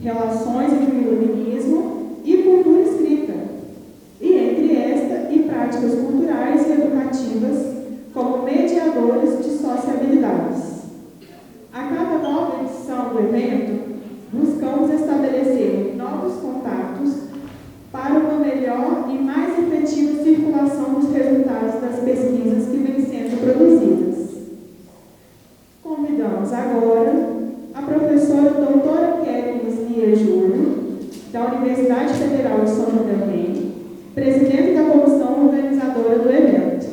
relações entre o iluminismo e cultura escrita, e entre esta e práticas culturais e educativas como mediadores de sociabilidades. A cada nova edição do evento, buscamos estabelecer novos contatos para uma melhor e mais efetiva circulação dos resultados das pesquisas que vêm sendo produzidas. Convidamos agora a professora doutora Kelly Lislia Júnior, da Universidade Federal de São João del Rei, presidente da comissão organizadora do evento.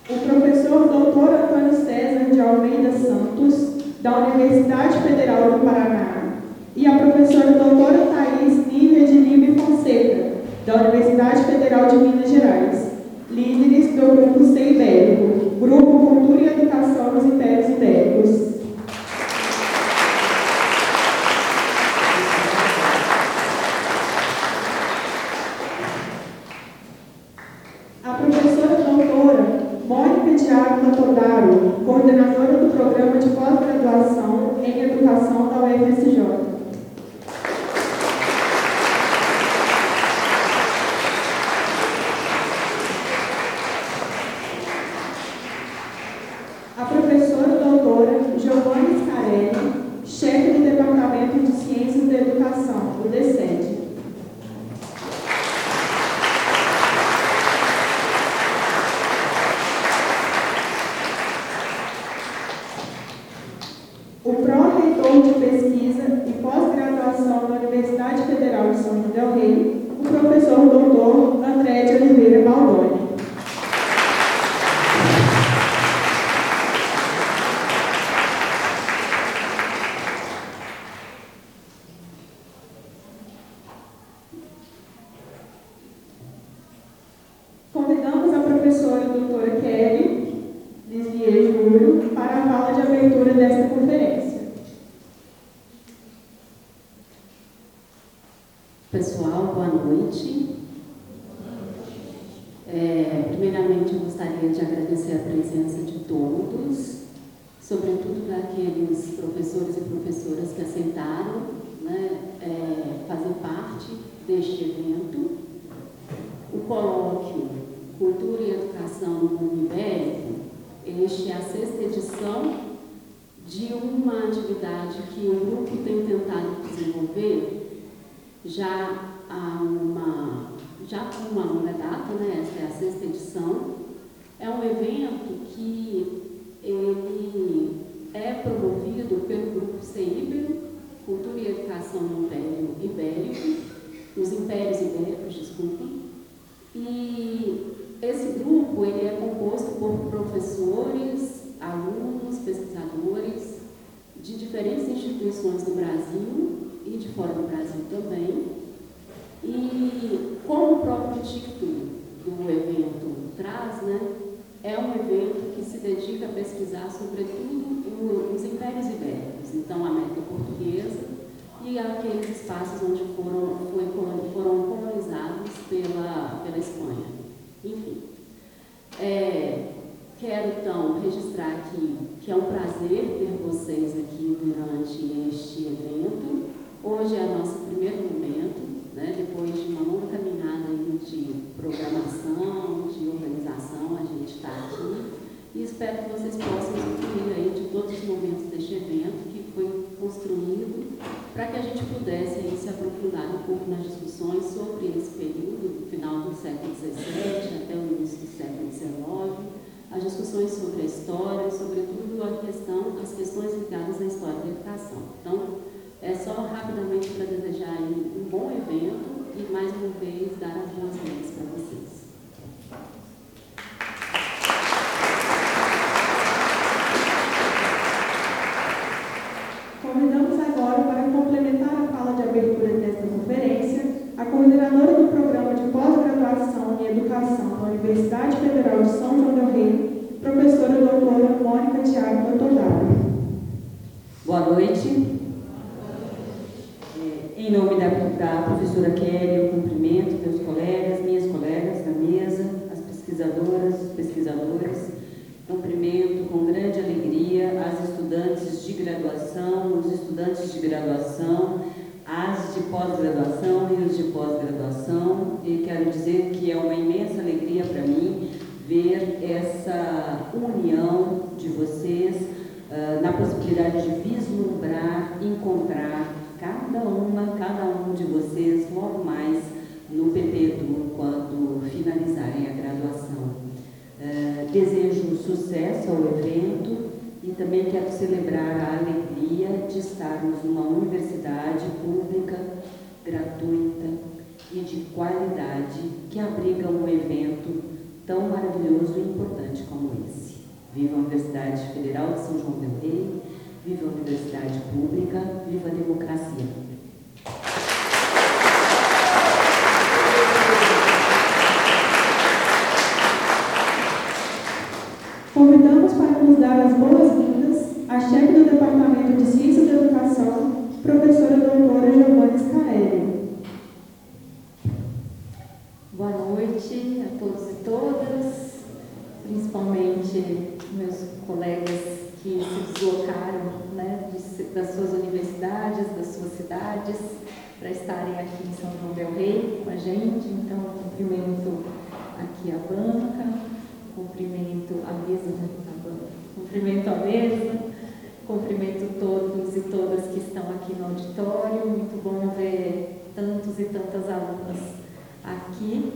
O professor doutor Antônio César de Almeida Santos, da Universidade Federal do Paraná, e a professora doutora Thaís Nívia de Lima Fonseca, da Universidade Federal de Minas Gerais, líderes do Grupo C Ibérico, Grupo Cultura e Educação dos Impérios Ibéricos. A professora doutora Mônica de Ávila Todaro, coordenadora do Programa de Pós-Graduação em Educação da UFSJ. A professora doutora Giovanni Scarelli, chefe do Departamento de Ciências da Educação, o DCED. O pró-reitor de pesquisa e pós-graduação da Universidade Federal de São João del Rei, o professor doutor André de Oliveira Baldoni. Convidamos a professora doutora Kelly Lislia Júnior para a fala de abertura desta conferência. Pessoal, boa noite. Primeiramente, eu gostaria de agradecer a presença de todos, sobretudo daqueles professores e professoras que aceitaram, fazer parte deste evento. O colóquio Cultura e Educação no Mundo Ibérico, este é a 6ª edição de uma atividade que o grupo tem tentado desenvolver já com uma longa data, esta é a 6ª edição. É um evento que ele é promovido pelo grupo CIBER, Cultura e Educação no Império Ibérico, nos Impérios Ibéricos, desculpem. E esse grupo ele é composto por professores, alunos, pesquisadores de diferentes instituições do Brasil e de fora do Brasil também. E como o próprio título do evento traz, é um evento que se dedica a pesquisar sobretudo os Impérios Ibéricos, então a América Portuguesa e aqueles espaços onde foram colonizados pela Espanha. Enfim, quero então registrar aqui que é um prazer ter vocês aqui durante este evento. Hoje é nosso primeiro momento, depois de uma longa caminhada aí de programação, de organização, a gente está aqui e espero que vocês possam usufruir aí de todos os momentos deste evento que foi construído para que a gente pudesse aí se aprofundar um pouco nas discussões sobre esse período, do final do século XVII até o início do século XIX, as discussões sobre a história e, sobretudo, as questões ligadas à história da educação. Então, é só rapidamente para desejar aí um bom evento e, mais uma vez, dar as boas-vindas para vocês. Convidamos agora para complementar a fala de abertura desta conferência a coordenadora do Programa de Pós-Graduação em Educação da Universidade Federal de São João del Rei, professora doutora Mônica de Ávila Todaro. Boa noite. Em nome da professora Kelly, eu cumprimento meus colegas, minhas colegas da mesa, as pesquisadoras, os pesquisadores. Cumprimento com grande alegria as estudantes de graduação, os estudantes de graduação, as de pós-graduação e os de pós-graduação. E quero dizer que é uma imensa alegria para mim ver essa união de vocês na possibilidade de vislumbrar, encontrar cada um de vocês logo mais no PPEDU, quando finalizarem a graduação. Desejo sucesso ao evento e também quero celebrar a alegria de estarmos numa universidade pública, gratuita e de qualidade que abriga um evento tão maravilhoso e importante como esse. Viva a Universidade Federal de São João del Rei, viva a Universidade Pública, viva a democracia. Convidamos para nos dar as boas-vindas a chefe do Departamento de Ciências da Educação, professora doutora Giovanna Scaelli. Boa noite a todos e todas, principalmente meus colegas que se deslocaram, né, das suas universidades, das suas cidades, para estarem aqui em São João del Rei com a gente. Então, cumprimento aqui a banca, cumprimento a mesa, cumprimento todos e todas que estão aqui no auditório. Muito bom ver tantos e tantas alunas aqui,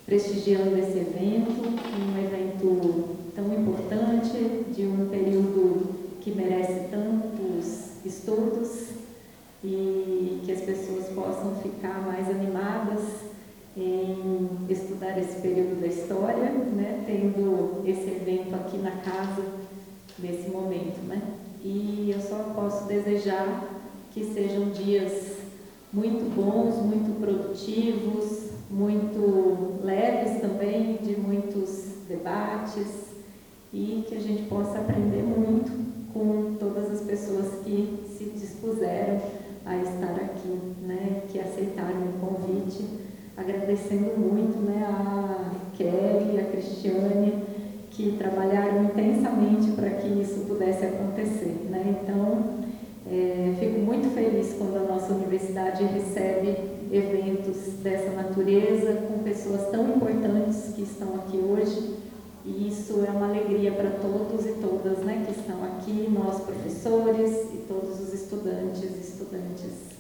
prestigiando esse evento, um evento tão importante, de um período que merece tantos estudos e que as pessoas possam ficar mais animadas em estudar esse período da história, né, tendo esse evento aqui na casa nesse momento, né? E eu só posso desejar que sejam dias muito bons, muito produtivos, muito leves também, de muitos debates, e que a gente possa aprender muito com todas as pessoas que se dispuseram a estar aqui, né, que aceitaram o convite, agradecendo muito, né, a Kelly e a Cristiane, que trabalharam intensamente para que isso pudesse acontecer, né? Então, fico muito feliz quando a nossa universidade recebe eventos dessa natureza, com pessoas tão importantes que estão aqui hoje, e isso é uma alegria para todos e todas, né, que estão aqui, nós professores e todos os estudantes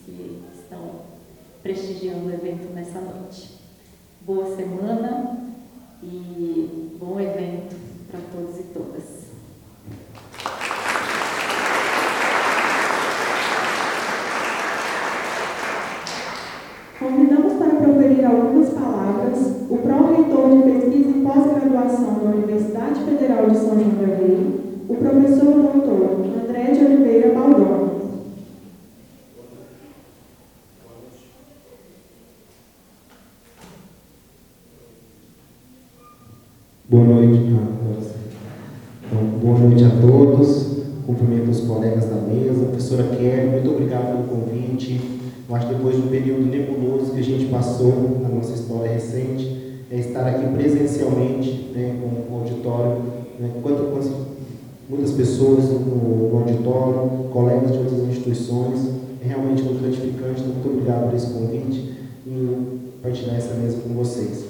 que estão prestigiando o evento nessa noite. Boa semana e bom evento para todos e todas. Convidamos para proferir algumas palavras o pró-reitor de pesquisa e pós-graduação da Universidade Federal de São João del Rei, o professor doutor André de Oliveira Baldoni. Boa noite, então, boa noite a todos. Cumprimento os colegas da mesa, professora Kelly, muito obrigado pelo convite. Eu acho que depois de um período nebuloso que a gente passou na nossa história recente, estar aqui presencialmente, né, com o auditório, né, muitas pessoas no auditório, colegas de outras instituições, é realmente muito gratificante. Então, muito obrigado por esse convite e partilhar essa mesa com vocês.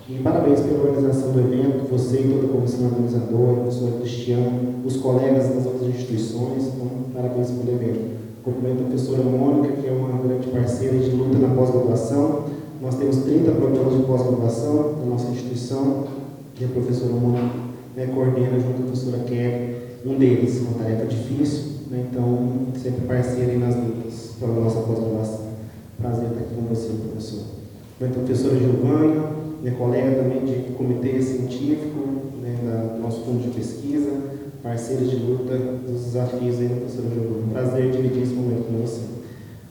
E parabéns pela organização do evento, você e toda a comissão organizadora, a professora Cristiane, os colegas das outras instituições, então, parabéns pelo evento. Cumprimento a professora Mônica, que é uma grande parceira de luta na pós-graduação. Nós temos 30 protocolos de pós-graduação na nossa instituição, e a professora Mônica, né, coordena junto com a professora Kelly um deles, uma tarefa difícil, né, então sempre parceira nas lutas pela nossa pós-graduação. Prazer estar aqui com você, professor. Então, a professora Giovanna, minha colega também de comitê científico, né, do nosso fundo de pesquisa, parceiros de luta dos desafios aí, professora Giovanna. Prazer dividir esse momento com você.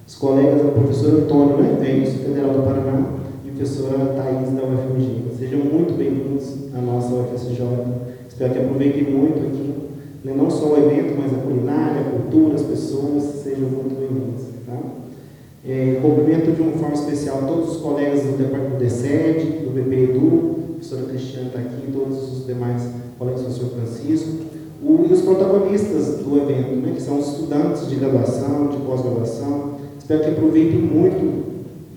Os colegas do professor Antônio, né, do Federal do Paraná, e a professora Thaís da UFMG. Sejam muito bem-vindos à nossa UFSJ. Espero que aproveitem muito aqui, né, não só o evento, mas a culinária, a cultura, as pessoas, sejam muito bem-vindos. Tá? Cumprimento de uma forma especial todos os colegas do departamento do DECED, do BP Edu, a professora Cristiane está aqui, todos os demais colegas do professor Francisco, e os protagonistas do evento, né, que são os estudantes de graduação, de pós-graduação. Espero que aproveitem muito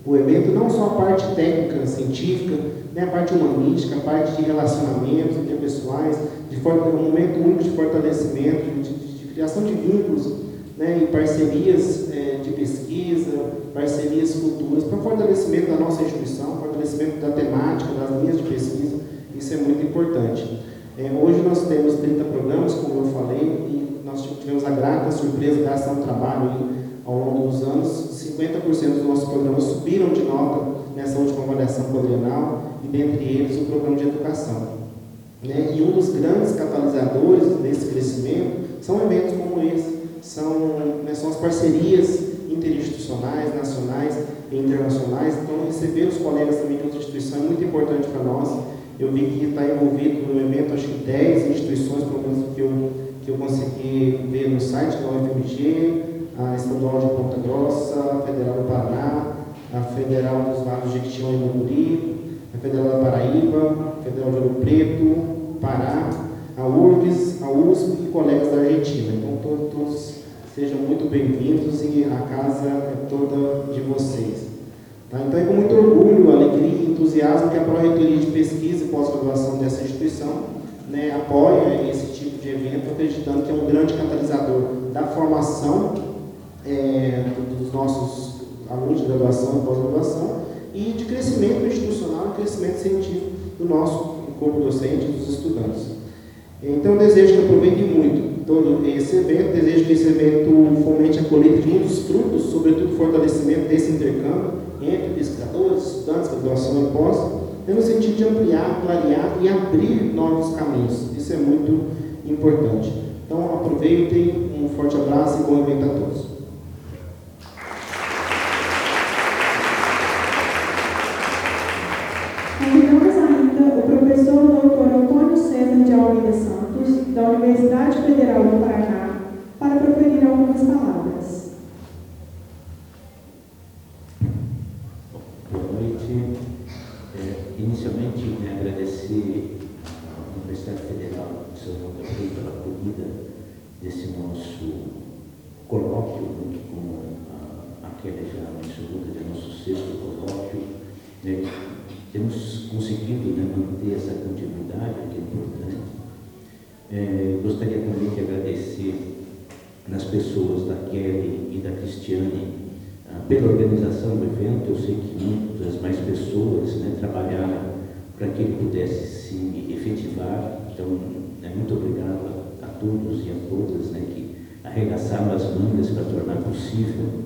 o evento, não só a parte técnica, científica, né, a parte humanística, a parte de relacionamentos interpessoais, um momento único de fortalecimento, de criação de vínculos, né, e parcerias de pesquisa, parcerias futuras, para fortalecimento da nossa instituição, fortalecimento da temática, das linhas de pesquisa. Isso é muito importante. Hoje nós temos 30 programas, como eu falei, e nós tivemos a grata surpresa, graças a um trabalho ao longo dos anos, 50% dos nossos programas subiram de nota nessa última avaliação quadrienal, e dentre eles o programa de educação. E um dos grandes catalisadores desse crescimento são eventos como esse, são as parcerias interinstitucionais, nacionais e internacionais. Então, receber os colegas também de outra instituição é muito importante para nós. Eu vi que está envolvido no evento, acho que 10 instituições, pelo menos que eu consegui ver no site da UFMG, a Estadual de Ponta Grossa, a Federal do Paraná, a Federal dos Vales de Jequitinhonha e Mucuri, a Federal da Paraíba, a Federal de Ouro Preto, Pará, a URGS, a USP e colegas da Argentina. Então, todos sejam muito bem-vindos e a casa é toda de vocês. Tá? Então, é com muito orgulho, alegria e entusiasmo que a Pró-Reitoria de Pesquisa e Pós-Graduação dessa instituição, né, apoia esse tipo de evento, acreditando que é um grande catalisador da formação dos nossos alunos de graduação e pós-graduação e de crescimento institucional e crescimento científico do nosso corpo docente e dos estudantes. Então, eu desejo que aproveitem muito todo esse evento, desejo que esse evento fomente a colheita de muitos frutos, sobretudo o fortalecimento desse intercâmbio entre pesquisadores, estudantes, graduação e pós, no sentido de ampliar, clarear e abrir novos caminhos. Isso é muito importante. Então, aproveitem, um forte abraço e bom evento a todos. Convidamos ainda o professor Dr. Antônio César de Almeida Santos, da Universidade Federal do Paraná, para proferir algumas palavras. Boa noite. Inicialmente, agradecer à Universidade Federal de São João del Rei pela acolhida desse nosso colóquio, como a Kélia já mencionou, que é nosso sexto colóquio. Temos conseguido manter essa continuidade, que é importante. Gostaria também de agradecer nas pessoas da Kelly e da Cristiane pela organização do evento. Eu sei que muitas mais pessoas trabalharam para que ele pudesse se efetivar. Então, muito obrigado a todos e a todas que arregaçaram as mangas para tornar possível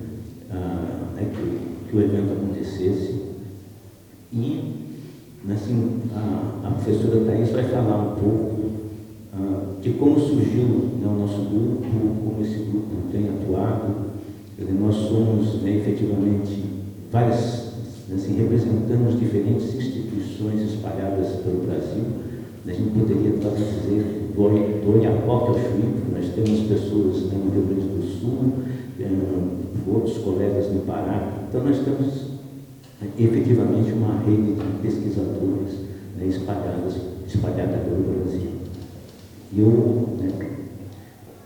que o evento acontecesse. E, assim, a professora Thais vai falar um pouco de como surgiu o nosso grupo, como esse grupo tem atuado. Nós somos, efetivamente, várias, representamos diferentes instituições espalhadas pelo Brasil. A gente poderia talvez dizer do Oiapoque ao Chuípe. Nós temos pessoas no Rio Grande do Sul, outros colegas no Pará. Então, nós temos efetivamente uma rede de pesquisadores espalhada pelo Brasil. E eu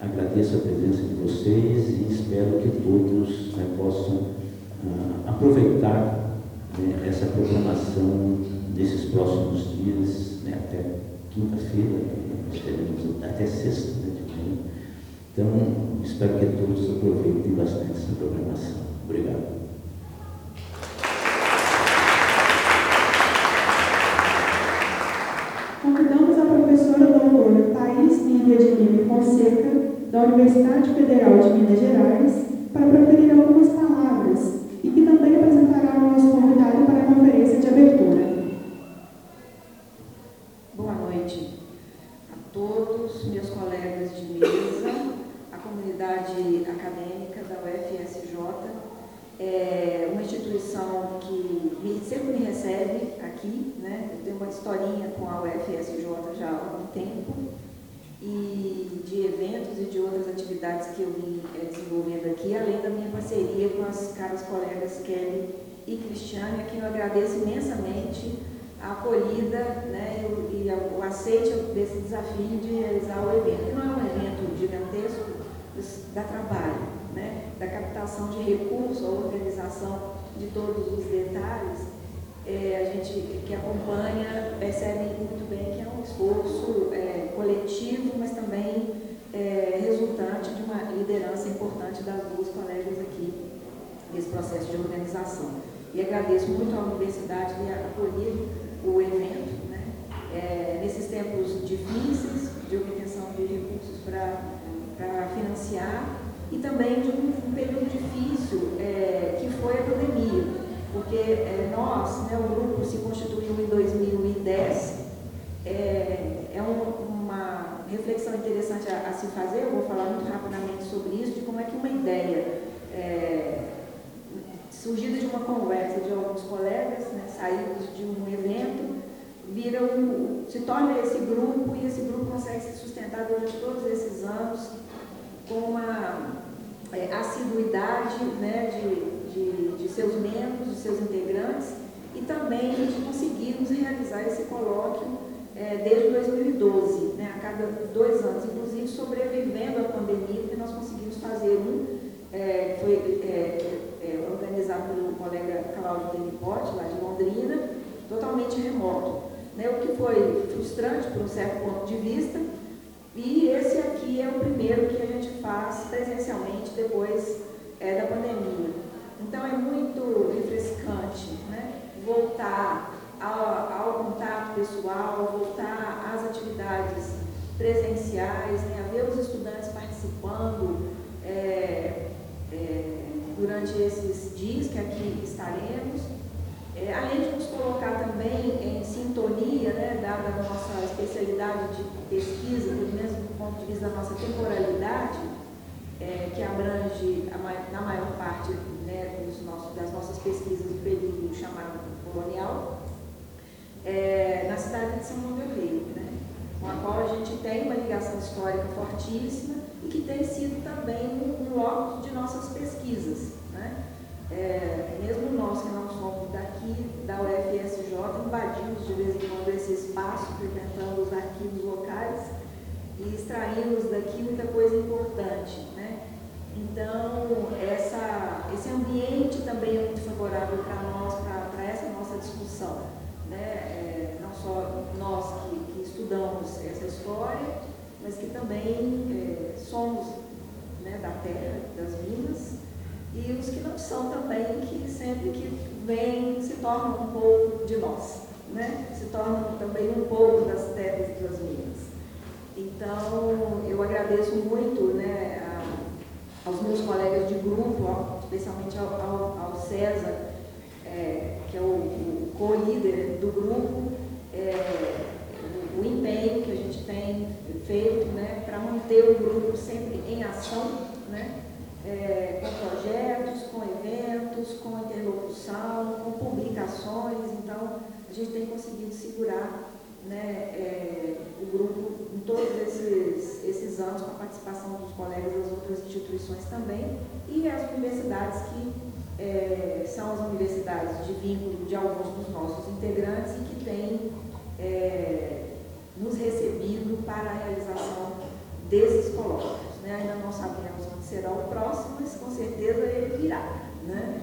agradeço a presença de vocês e espero que todos possam aproveitar essa programação nesses próximos dias, até quinta-feira, nós teremos até sexta de manhã. Então, espero que todos aproveitem bastante essa programação. Obrigado. Convidamos a professora doutora Thais Lívia de Lima Fonseca, da Universidade Federal de Minas Gerais, para proferir algumas palavras e que também apresentará o nosso convidado para a conferência de abertura. Boa noite a todos, meus colegas de mesa, a comunidade acadêmica da UFSJ. É uma instituição que sempre me recebe aqui, Eu tenho uma historinha com a UFSJ já há algum tempo. e de eventos e de outras atividades que eu vim desenvolvendo aqui, além da minha parceria com as caras colegas Kelly e Cristiane, a quem eu agradeço imensamente a acolhida, né, e o aceite desse desafio de realizar o evento. E não é um evento gigantesco, dá trabalho, né, da captação de recursos, a organização de todos os detalhes. A gente que acompanha percebe muito bem que é um esforço coletivo, mas também resultante de uma liderança importante das duas colegas aqui nesse processo de organização. E agradeço muito à universidade de acolher o evento, né? Nesses tempos difíceis de obtenção de recursos para financiar, e também de um período difícil que foi a pandemia, porque nós, né, o grupo se constituiu em 2010, uma reflexão interessante a se fazer. Eu vou falar muito rapidamente sobre isso, de como é que uma ideia surgida de uma conversa de alguns colegas, né, saídos de um evento, se torna esse grupo, e esse grupo consegue se sustentar durante todos esses anos com uma assiduidade, né, de seus membros, de seus integrantes, e também de conseguirmos realizar esse colóquio desde 2012, né, a cada 2 anos, inclusive sobrevivendo à pandemia, que nós conseguimos fazer foi organizado pelo colega Cláudio Denipote, lá de Londrina, totalmente remoto, né, o que foi frustrante por um certo ponto de vista. E esse aqui é o primeiro que a gente faz presencialmente depois da pandemia. Então é muito refrescante, né, voltar ao contato pessoal, voltar às atividades presenciais, né, a ver os estudantes participando durante esses dias que aqui estaremos. Além de nos colocar também em sintonia, né, dada a nossa especialidade de pesquisa, pelo menos do ponto de vista da nossa temporalidade, que abrange na maior parte, né, das nossas pesquisas do período chamado colonial, na cidade de São João del Rei, né, com a qual a gente tem uma ligação histórica fortíssima e que tem sido também um locus de nossas pesquisas, né? Mesmo nós que não somos daqui, da UFSJ, invadimos de vez em quando esse espaço, frequentando os arquivos locais e extraímos daqui muita coisa importante, né? Então, esse ambiente também é muito favorável para nós, para essa nossa discussão, né? Não só nós que estudamos essa história, mas que também somos, né, da terra, das minas, e os que não são também, que sempre que vêm se tornam um pouco de nós, né? Se tornam também um pouco das terras e das minas. Então, eu agradeço muito, né, aos meus colegas de grupo, especialmente ao César, que é o co-líder do grupo, o empenho que a gente tem feito, né, para manter o grupo sempre em ação, né? Com projetos, com eventos, com interlocução, com publicações. Então, a gente tem conseguido segurar, né, o grupo em todos esses anos, com a participação dos colegas das outras instituições também, e as universidades que são as universidades de vínculo de alguns dos nossos integrantes e que têm nos recebido para a realização desses colóquios, né? Ainda não sabemos onde será o próximo, mas com certeza ele virá, né?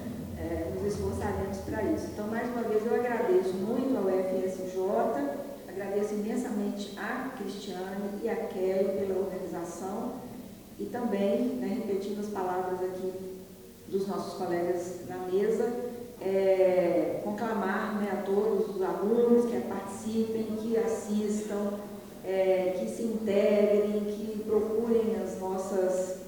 Nos esforçaremos para isso. Então, mais uma vez, eu agradeço muito ao UFSJ, agradeço imensamente a Cristiane e a Kelly pela organização, e também, né, repetindo as palavras aqui dos nossos colegas na mesa, conclamar, né, a todos os alunos que participem, que assistam, que se integrem, que procurem as nossas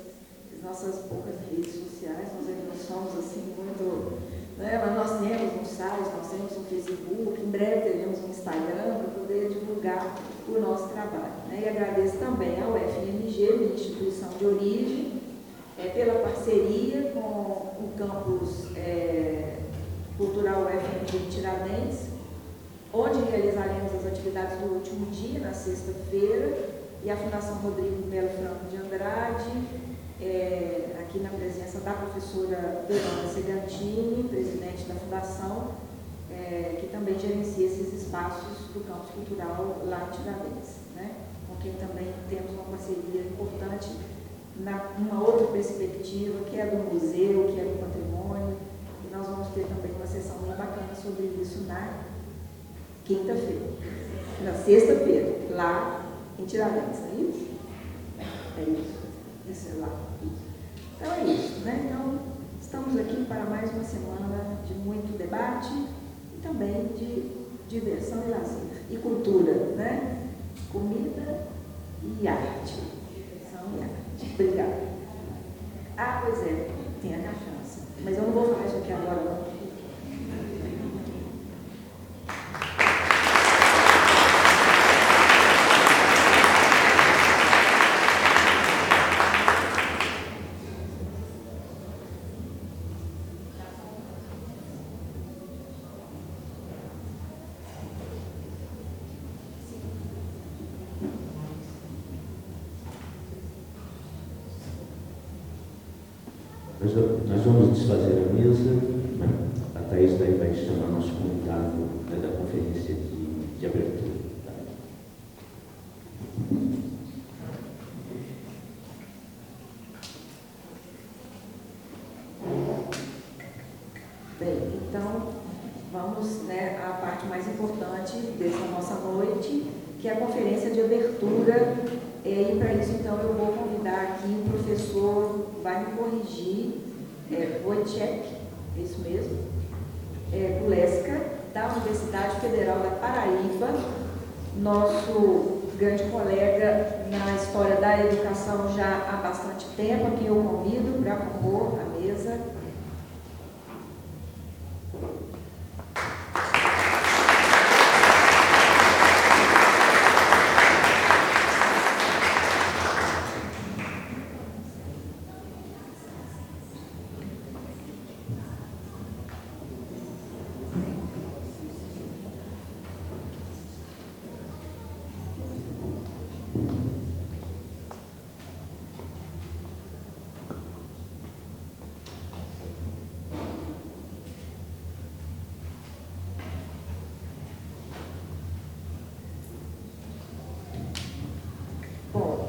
poucas redes sociais. Nós ainda não somos assim muito, né, mas nós temos um site, nós temos um Facebook, em breve teremos um Instagram para poder divulgar o nosso trabalho, né? E agradeço também ao FMG, minha instituição de origem, pela parceria com o campus cultural UFMG de Tiradentes, onde realizaremos as atividades do último dia, na sexta-feira, e a Fundação Rodrigo Melo Franco de Andrade, aqui na presença da professora Verona Segantini, presidente da Fundação, que também gerencia esses espaços do campus cultural lá em Tiradentes, né? Com quem também temos uma parceria importante numa outra perspectiva, que é do museu, que é do patrimônio, e nós vamos ter também uma sessão bem bacana sobre isso na quinta-feira, na sexta-feira, lá em Tiradentes, não é isso? É isso, esse é lá. Então é isso, né? Então, estamos aqui para mais uma semana de muito debate e também de diversão e lazer, e cultura, né? Comida e arte. Diversão e arte. Obrigada. Ah, pois é, tem a cachaça. Mas eu não vou falar isso aqui agora, não. Nós vamos desfazer a mesa. A Thaís daí vai chamar nosso convidado, né, da conferência de abertura. Bem, então vamos, né, à parte mais importante dessa nossa noite, que é a conferência de abertura. E para isso, então, eu vou convidar aqui o professor, vai me corrigir, Wojciech, é isso mesmo, Kuleska, da Universidade Federal da Paraíba, nosso grande colega na história da educação já há bastante tempo, a quem eu convido para compor a mesa. Bom,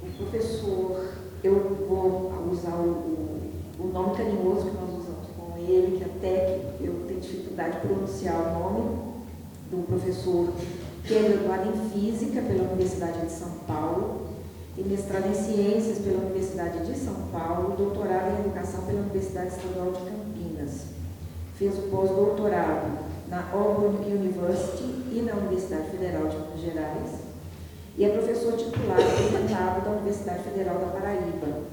o professor, eu vou usar o nome carinhoso que nós usamos com ele, que até que eu tenho dificuldade de pronunciar o nome do professor, que é graduado em Física pela Universidade de São Paulo, tem mestrado em Ciências pela Universidade de São Paulo, doutorado em Educação pela Universidade Estadual de Campinas. Fez o pós-doutorado na Auburn University e na Universidade Federal de Minas Gerais, e é professor titular aposentado da Universidade Federal da Paraíba.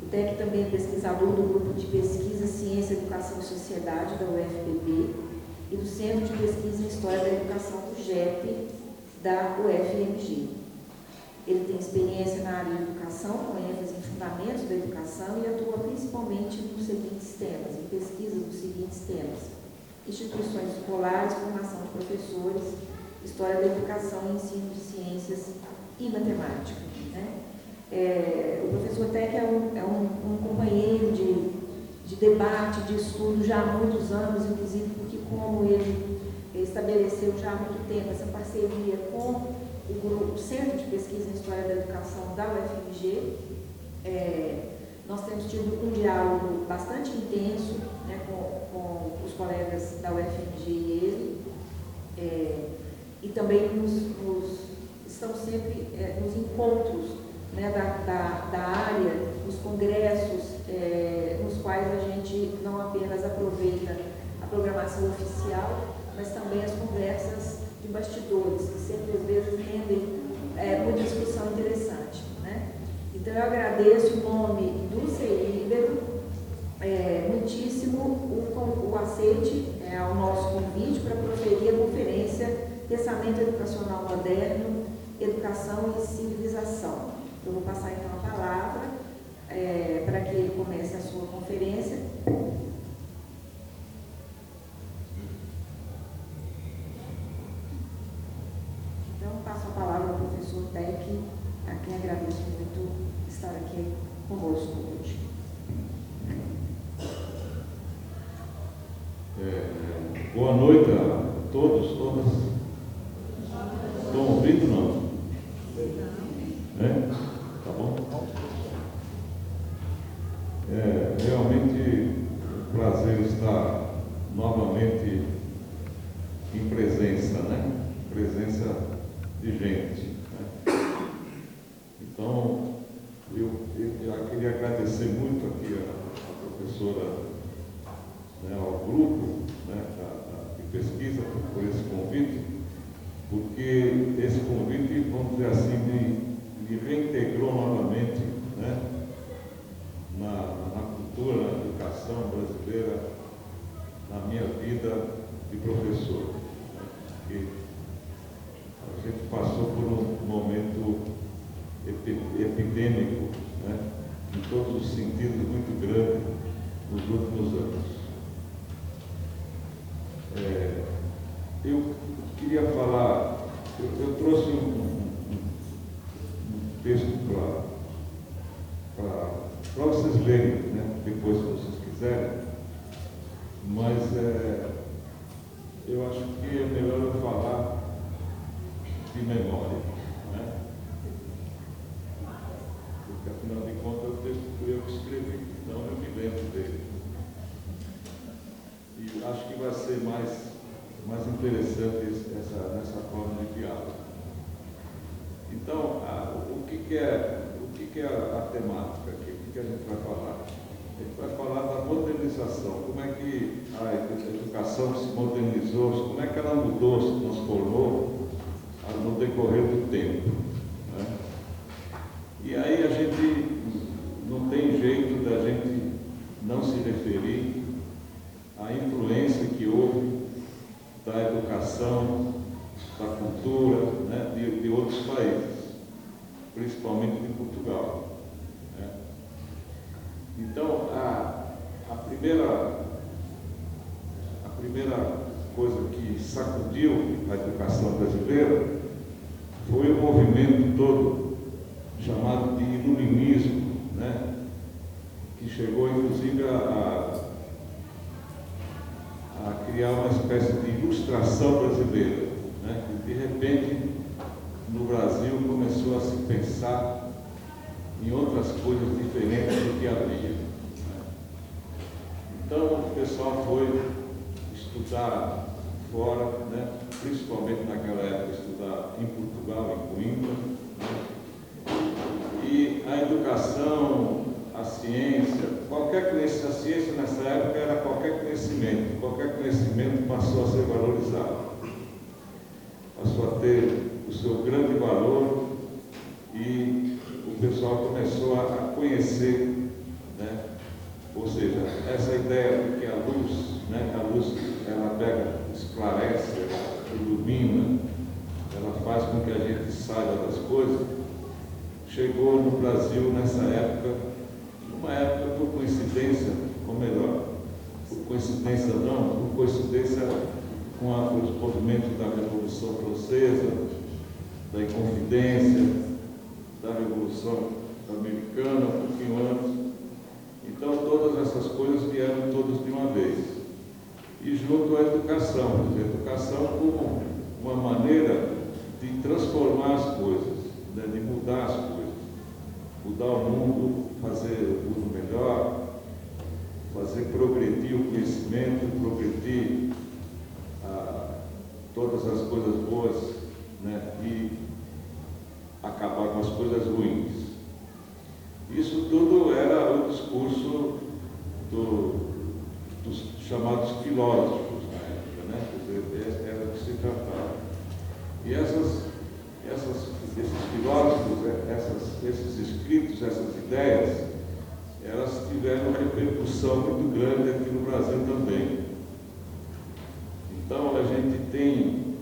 O TEC também é pesquisador do Grupo de Pesquisa Ciência, Educação e Sociedade da UFPB e do Centro de Pesquisa em História da Educação do GEP da UFMG. Ele tem experiência na área de educação, com ênfase em fundamentos da educação, e atua principalmente nos seguintes temas, em pesquisa dos seguintes temas: instituições escolares, formação de professores, história da educação e ensino de ciências e matemática. Né? O professor Tec é um companheiro de debate, de estudo já há muitos anos, inclusive porque, como ele estabeleceu já há muito tempo essa parceria com o Centro de Pesquisa em História da Educação da UFMG, nós temos tido um diálogo bastante intenso, né, com os colegas da UFMG e ele, e também estamos sempre nos encontros, né, da área, nos congressos, nos quais a gente não apenas aproveita a programação oficial, mas também as conversas de bastidores, que sempre às vezes rendem muita discussão interessante. Né? Então eu agradeço em nome do CEIBERO muitíssimo o aceite ao nosso convite para proferir a conferência Pensamento Educacional Moderno, Educação e Civilização. Eu vou passar então a palavra para que ele comece a sua conferência. Boa noite a todos, todas. Estão ouvindo, não? Tá bom? É realmente um prazer estar novamente em presença, né? Presença de gente. Né? Então, eu queria agradecer muito aqui a professora, né, ao grupo, né, de pesquisa por esse convite, porque esse convite, vamos dizer assim, me reintegrou novamente, né, na cultura, na educação brasileira, na minha vida de professor. Né, porque a gente passou por um momento epidêmico, né, em todos os sentidos, muito grande nos últimos anos. Eu queria falar, eu trouxe um texto para vocês lerem, né, depois se vocês quiserem, mas eu acho que é melhor eu falar de memória, né? Porque afinal de contas o texto fui eu que escrevi, então eu me lembro dele. E acho que vai ser mais interessante nessa forma de diálogo. Então, o que é a temática aqui? O que a gente vai falar? A gente vai falar da modernização, como é que a educação se modernizou, como é que ela mudou, se transformou no decorrer do tempo. Né? E aí a gente não tem jeito da gente não se referir à influência que houve da educação, da cultura, né, de outros países, principalmente de Portugal. Né? Então, a primeira coisa que sacudiu a educação brasileira foi o movimento todo chamado de iluminismo, né, que chegou inclusive a criar uma espécie de ilustração brasileira, né? E de repente no Brasil começou a se pensar em outras coisas diferentes do que havia. Né? Então o pessoal foi estudar fora, né? Principalmente naquela época estudar em Portugal, em Coimbra, né? E a educação, a ciência, a ciência nessa época era qualquer conhecimento passou a ser valorizado, passou a ter o seu grande valor e o pessoal começou a conhecer, né? Ou seja, essa ideia de que a luz ela pega, esclarece, ela ilumina, ela faz com que a gente saiba das coisas, chegou no Brasil nessa época, uma época por coincidência, ou melhor, por coincidência com os movimentos da Revolução Francesa, da Inconfidência, da Revolução Americana, um pouquinho antes. Então todas essas coisas vieram todas de uma vez. E junto à educação, a educação como uma maneira de transformar as coisas, né, de mudar as coisas, mudar o mundo, fazer o mundo melhor, fazer progredir o conhecimento, progredir todas as coisas boas, né, e acabar com as coisas ruins. Isso tudo era o discurso dos chamados filósofos na época, né? Quer dizer, era do que se tratava. E esses filósofos, esses escritos, essas ideias, elas tiveram repercussão muito grande aqui no Brasil também. Então a gente tem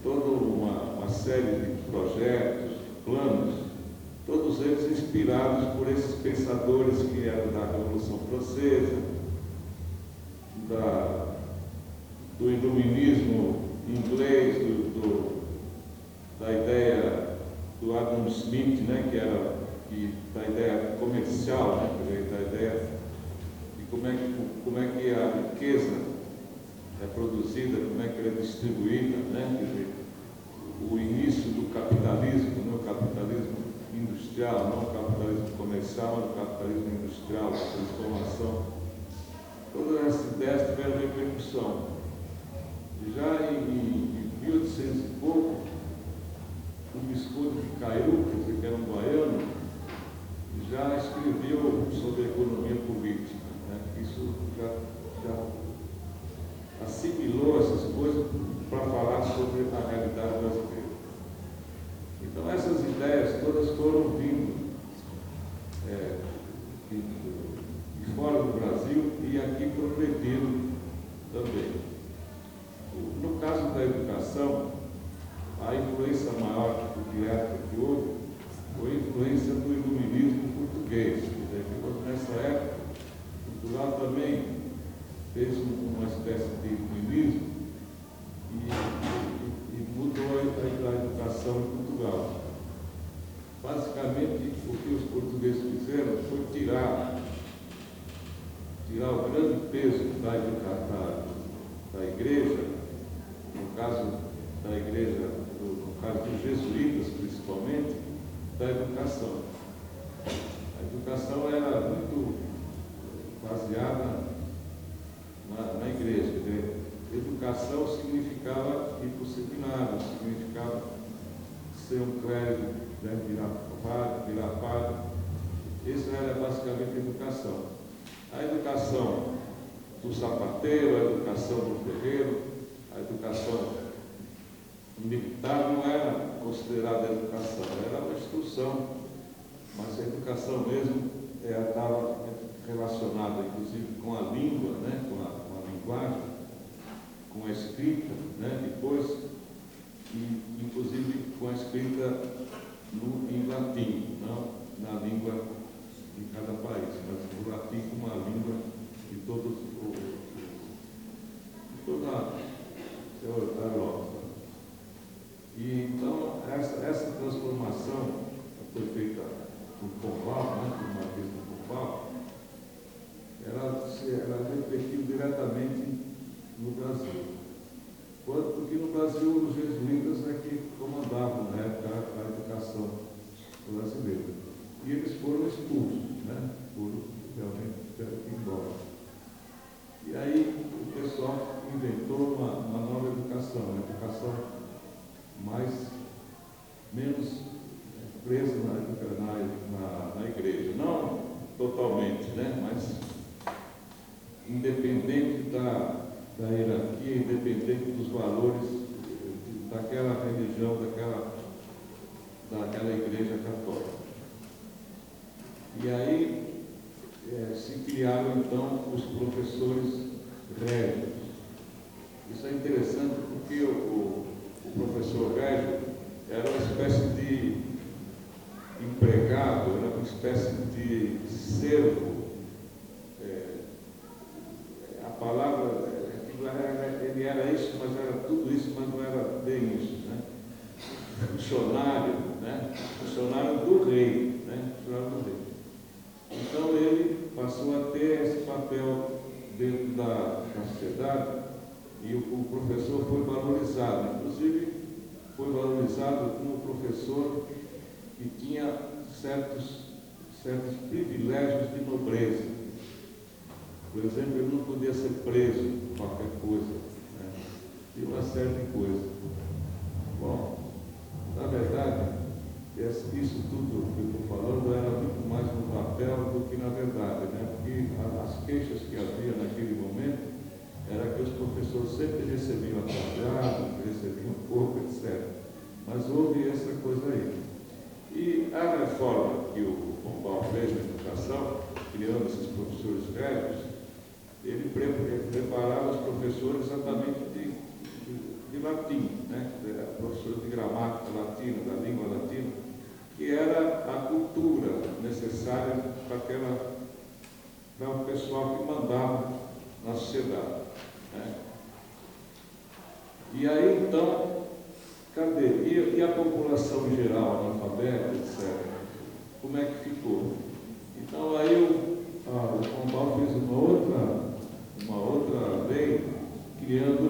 toda uma série de projetos, planos, todos eles inspirados por esses pensadores que eram da Revolução Francesa, do iluminismo inglês, da ideia do Adam Smith, né, da ideia comercial, né, da ideia de como é que a riqueza é produzida, como é que ela é distribuída, né? Quer dizer, o início do capitalismo, né? O capitalismo industrial, não o capitalismo comercial, mas o capitalismo industrial, a transformação. Todas essas ideias tiveram repercussão. Já em 1800 e pouco, o Visconde de Cairu, quer dizer, que era um baiano, já escreveu sobre a economia política. Né? Isso já assimilou essas coisas para falar sobre a realidade brasileira. Então, essas ideias todas foram vindo de fora do Brasil e aqui progredindo também. No caso da educação, a influência maior direta que houve foi a influência do iluminismo português. Nessa época, Portugal também fez uma espécie de iluminismo e mudou a educação em Portugal. Basicamente, o que os portugueses fizeram foi tirar o grande peso da igreja, no caso da igreja, no caso dos jesuítas principalmente, da educação. A educação era muito baseada na igreja. Né? Educação significava ir para o seminário, significava ser um clérigo, né? virar padre. Isso era basicamente a educação. A educação do sapateiro, a educação do ferreiro, a educação militar não era considerada educação, era uma instrução, mas a educação mesmo estava relacionada, inclusive, com a língua, né? com a linguagem, com a escrita, né? depois, e inclusive com a escrita em latim, não na língua de cada país, mas o latim como a língua de toda a Europa. E então, essa transformação foi feita por Pombal, né, por Marquês de Pombal, ela refletiu diretamente no Brasil. Porque no Brasil os jesuítas é que comandavam, na época, a educação brasileira. E eles foram expulsos, né, foram realmente embora. E aí o pessoal inventou uma nova educação, uma educação menos presa na igreja, não totalmente, né? Mas independente da hierarquia, independente dos valores daquela religião, daquela igreja católica. E aí se criaram então os professores régios. Isso é interessante porque o professor régio era uma espécie de empregado, era uma espécie de servo. A palavra, ele era isso, mas era tudo isso, mas não era bem isso, né? Funcionário, né? Funcionário do rei, né? Funcionário do rei. Então ele passou a ter esse papel dentro da sociedade e o professor foi valorizado. Inclusive, foi valorizado como professor que tinha certos privilégios de nobreza. Por exemplo, ele não podia ser preso por qualquer coisa, né? E uma série de coisas. Bom, na verdade, isso tudo que eu estou falando era muito mais no papel do que na verdade, né? Porque as queixas que havia naquele momento era que os professores sempre recebiam atrasado, recebiam pouco, etc. Mas houve essa coisa aí. E a reforma que o Pombal fez na educação, criando esses professores régios, ele preparava os professores exatamente de latim, né? Professores de gramática latina, da língua latina, que era a cultura necessária para o pessoal que mandava na sociedade, né? E aí, então, cadê? E a população em geral, analfabeta, etc., como é que ficou? Então, aí o Pombal fez uma outra lei, criando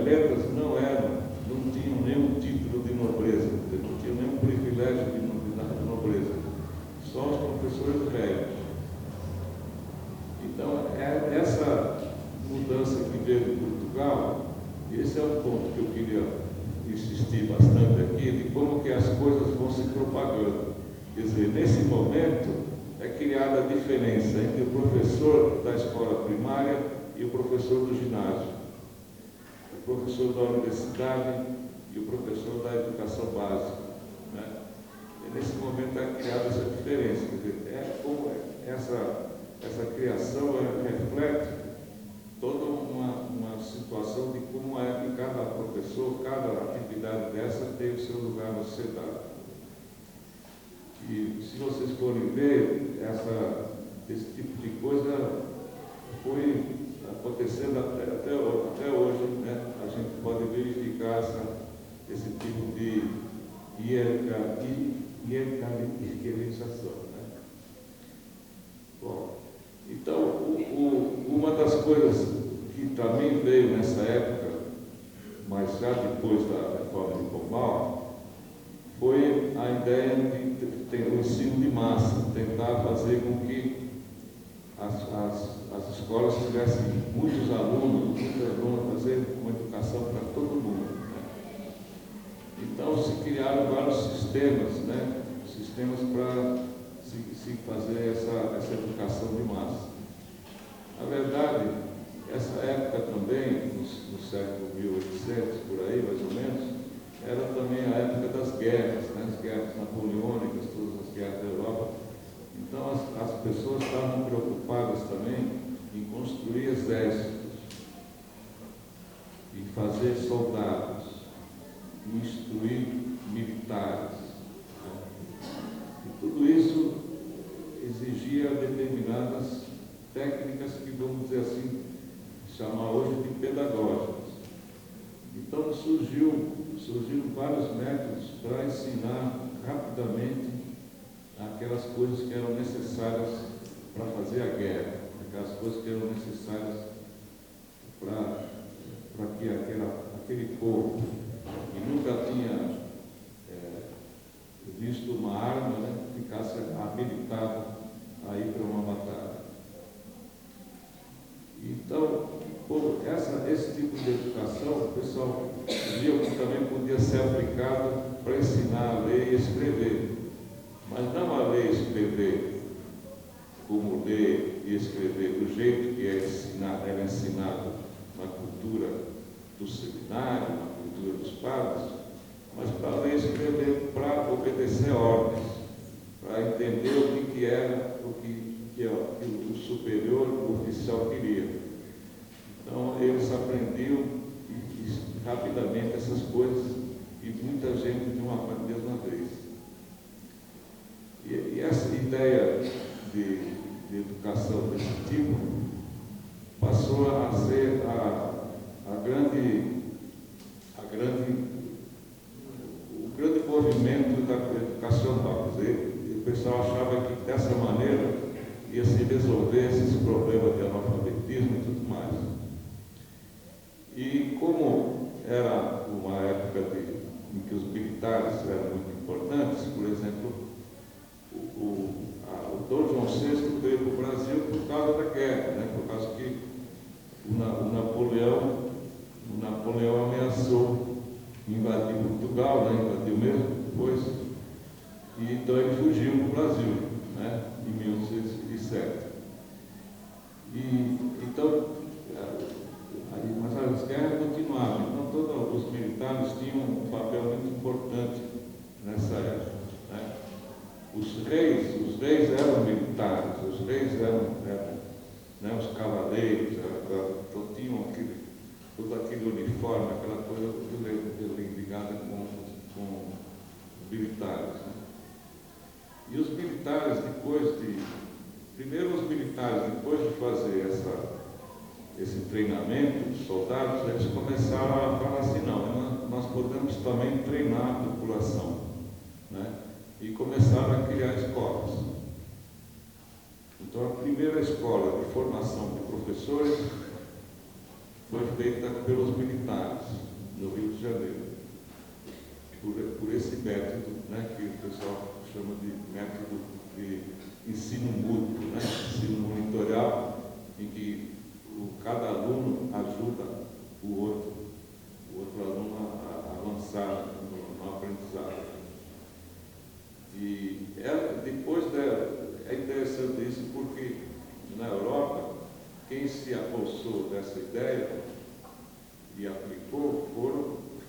letras não tinham nenhum título de nobreza, não tinham nenhum privilégio de nobreza, só os professores velhos. Então, essa mudança que veio de Portugal, esse é o ponto que eu queria insistir bastante aqui, de como que as coisas vão se propagando. Quer dizer, nesse momento é criada a diferença entre o professor da escola primária e o professor do ginásio, o professor da universidade e o professor da educação básica, né? E nesse momento é criada essa diferença. Quer dizer, como essa criação reflete toda uma situação de como é que cada professor, cada atividade dessa tem o seu lugar na sociedade. E se vocês forem ver, esse tipo de coisa foi acontecendo até hoje, né? A gente pode verificar esse tipo de hierarquização, né? Bom, então, uma das coisas que também veio nessa época, mas já depois da reforma de Pombal, foi a ideia de ter o ensino de massa, tentar fazer com que as escolas tivessem muitos alunos, fazer uma educação para todo mundo, né? Então se criaram vários sistemas, né? Sistemas para se fazer essa educação de massa. Na verdade, essa época também, no século 1800, por aí mais ou menos, era também a época das guerras, né? As guerras napoleônicas, todas as guerras da Europa. Então as pessoas estavam preocupadas também em construir exércitos, em fazer soldados, em instruir militares, né? E tudo isso exigia determinadas técnicas que, vamos dizer assim, chamar hoje de pedagógicas. Então surgiram vários métodos para ensinar rapidamente aquelas coisas que eram necessárias para fazer a guerra, aquelas coisas que eram necessárias para que aquele povo que nunca tinha visto uma arma, né, ficasse habilitado a ir para uma batalha. Então, esse tipo de educação, o pessoal viu que também podia ser aplicado para ensinar a ler e escrever. Mas não a ler e escrever como ler e escrever do jeito que era ensinado na cultura do seminário, na cultura dos padres, mas para ler e escrever para obedecer ordens, para entender o que era, o que o superior, o oficial queria. Então, eles aprendiam rapidamente essas coisas e muita gente de uma mesma vez. E essa ideia de educação desse tipo passou a ser o grande movimento educacional. Quer dizer, o pessoal achava que dessa maneira ia se resolver esses problemas de analfabetismo e tudo mais. E como era uma época em que os militares eram muito importantes, por exemplo, o Dom João VI veio para o Brasil por causa da guerra, né? Por causa que o Napoleão ameaçou invadir Portugal, né? Invadiu mesmo depois, e então ele fugiu para o Brasil, né? Em 1807. Mas as guerras continuavam, então todos os militares tinham um papel muito importante nessa época, né? Os reis eram militares, os reis eram né, os cavaleiros, então tinham todo aquele uniforme, aquela coisa ligada com os militares, né? E os militares, primeiro os militares, depois de fazer esse treinamento dos soldados, eles começaram a falar assim, não, nós podemos também treinar a população, né? E começaram a criar escolas. Então, a primeira escola de formação de professores foi feita pelos militares no Rio de Janeiro, por esse método, né, que o pessoal chama de método de ensino mútuo, né, ensino monitorial, em que cada aluno ajuda o outro aluno a avançar no aprendizado. E depois é interessante isso porque na Europa, quem se apossou dessa ideia e aplicou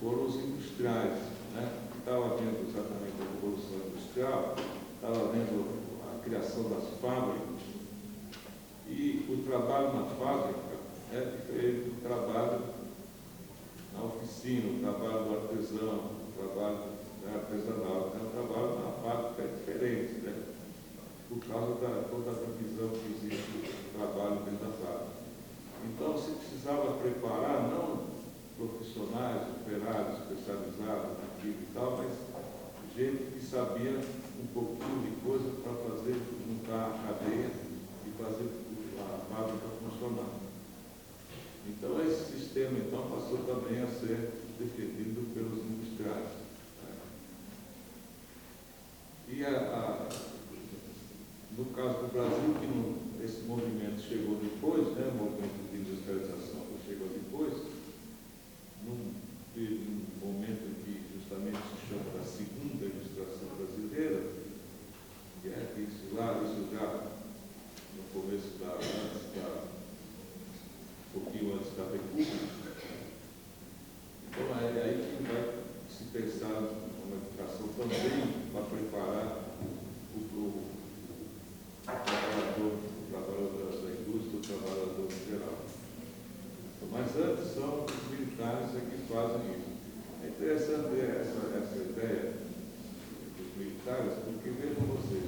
foram os industriais, né? Que estavam vendo exatamente a Revolução Industrial, estavam vendo a criação das fábricas, e o trabalho na fábrica é diferente do trabalho na oficina, o trabalho do artesão, o trabalho artesanal. Então, o trabalho na fábrica é diferente, né? Por causa da toda a divisão que existe do trabalho dentro da fábrica. Então, se precisava preparar, não profissionais, operários especializados naquilo e tal, mas gente que sabia um pouquinho de coisa para fazer, juntar a cadeia e fazer a fábrica funcionar. Então, esse sistema então, passou também a ser defendido pelos industriais. E no caso do Brasil, que esse movimento chegou depois, né, o movimento de industrialização chegou depois, num momento em que justamente se chama da segunda ilustração brasileira, que é isso já no começo um pouquinho antes da República. Então é aí que vai se pensar numa educação também para preparar o trabalhador da indústria, o trabalhador em geral. Mas antes são os militares que fazem isso. É interessante essa ideia dos militares, porque vejam vocês,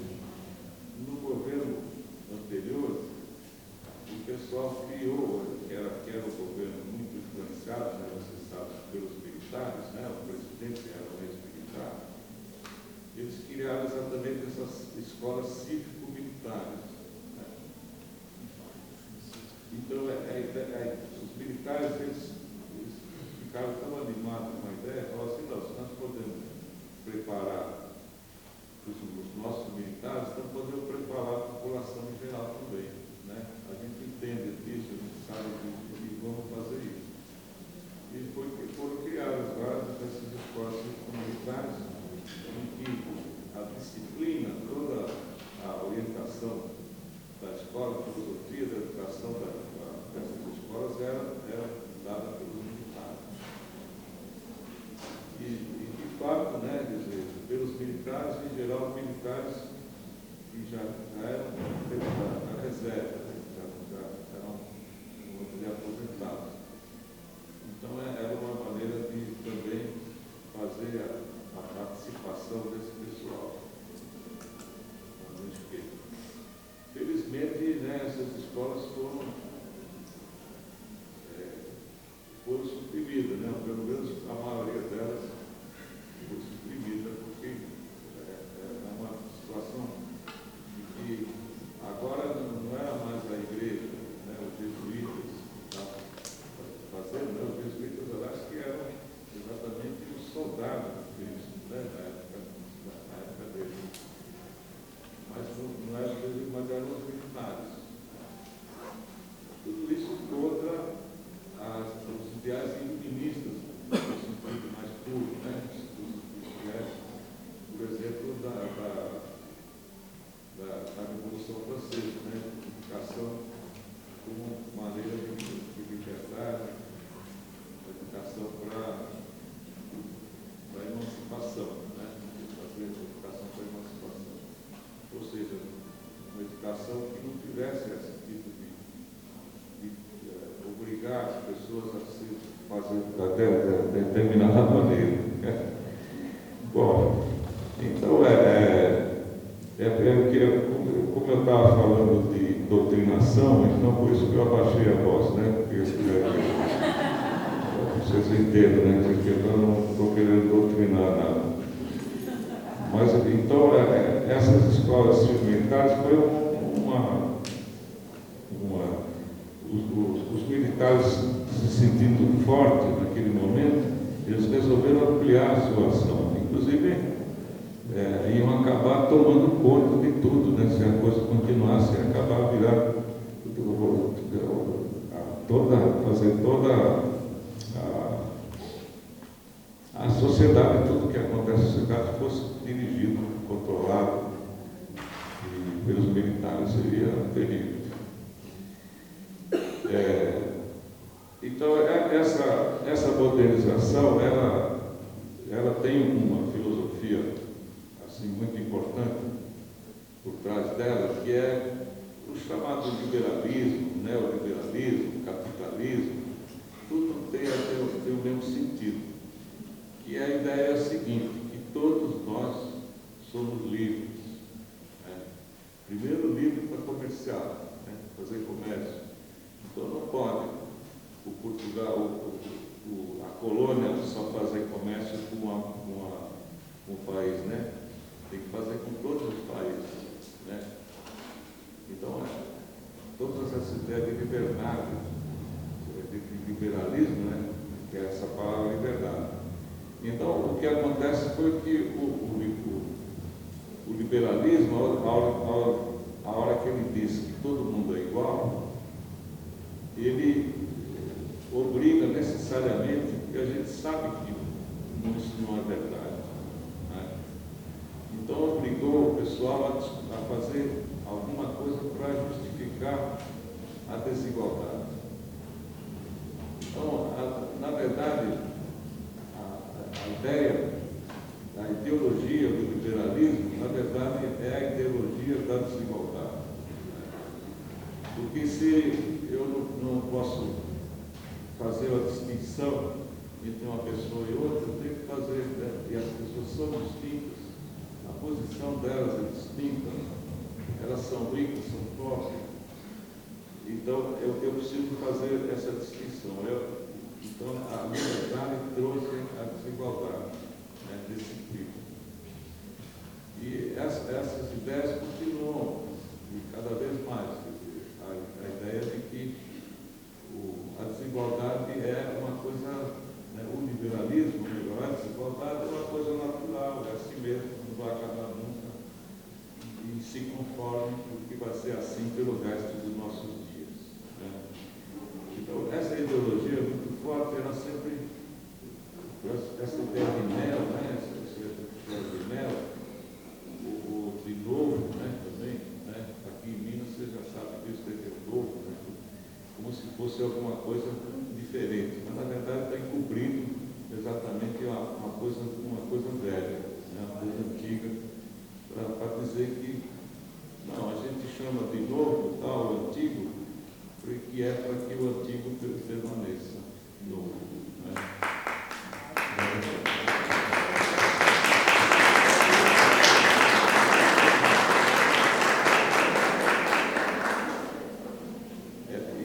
no governo anterior, o pessoal criou, que era um governo muito influenciado, né, vocês sabem, pelos militares, né, o presidente era um ex-militar, eles criaram exatamente essas escolas cívico-militares. Né? Então, os militares, eles ficaram tão animados com a ideia, falaram assim, não, se nós podemos preparar os nossos militares, então podemos preparar a população em geral também. Né? A gente entende disso, a gente sabe disso e vamos fazer isso. E foram criadas várias dessas escolas militares em que a disciplina, toda a orientação da escola, a filosofia da educação dessas escolas era dada pelos militares. E de fato, né, dizer, pelos militares, em geral, militares que já eram da reserva, já eram, vamos dizer, aposentados. Então, era uma maneira de também fazer a participação desse pessoal. Felizmente, né, essas escolas foram suprimidas, né? Pelo menos a maioria delas foi suprimida, porque é uma situação de que agora não era mais a igreja, né, os jesuítas fazendo, né, os jesuítas, eu acho que eram exatamente os soldados de Cristo, né, na época dele. Mas não eram os jesuítas, mas eram os militares. Tudo isso contra os ideais iluministas, no sentido mais puro, né? Os ideais, por exemplo, da Revolução Francesa, né? Educação como maneira de liberdade, educação para emancipação, né? Fazer educação para emancipação. Ou seja, uma educação que não tivesse esse tipo de obrigar as pessoas a se fazer de determinada maneira. Bom, então como eu estava falando de doutrinação, então por isso que eu abaixei a voz, né? Porque vocês entendem, né? Porque eu não estou querendo doutrinar nada. Mas então essas escolas cívico-militares foi os militares se sentindo forte naquele momento, eles resolveram ampliar a sua ação. Inclusive, iam acabar tomando conta de tudo, né? Se a coisa continuasse, ia acabar a virar fazer toda a sociedade, tudo que acontece na sociedade fosse dirigido, controlado pelos militares, seria terrível. Então, essa modernização, ela tem uma filosofia assim, muito importante por trás dela, que é o chamado liberalismo, neoliberalismo, capitalismo, tudo tem o mesmo sentido. E a ideia é a seguinte, que todos nós somos livres. Primeiro, livre para comerciar, fazer comércio. Então não pode o Portugal, a colônia só fazer comércio com um país, né? Tem que fazer com todos os países, né? Então, todas essas ideias de liberdade, de liberalismo, né? Que é essa palavra liberdade. Então, o que acontece foi que o liberalismo, a hora que ele disse que todo mundo é igual, ele obriga necessariamente, porque a gente sabe que isso não é verdade, né? Então, obrigou o pessoal a fazer alguma coisa para justificar a desigualdade. Então, na verdade, a ideia, a ideologia do liberalismo, na verdade, é a ideologia da desigualdade. Porque se eu não posso fazer a distinção entre uma pessoa e outra, eu tenho que fazer, né? E as pessoas são distintas, a posição delas é distinta, elas são ricas, são pobres. Então, eu preciso fazer essa distinção. Então, a liberdade trouxe a desigualdade, né, desse tipo. E essas ideias continuam, e cada vez mais. A ideia de que a desigualdade é uma coisa, né, o liberalismo, a desigualdade é uma coisa natural, é assim mesmo, não vai acabar nunca. E se conforme que vai ser assim pelo resto dos nossos dias, né? Então, essa ideologia é muito forte, ela sempre, essa ideia de mel, né? Essa ideia de mel, o de novo, né? Também, né? Aqui em Minas, você já sabe disso, tem que ter novo, né? Como se fosse alguma coisa diferente, mas na verdade está encobrindo exatamente uma coisa velha, né? Uma coisa antiga, para dizer que não, a gente chama de novo tal, antigo, porque é para que o antigo permaneça novo, né?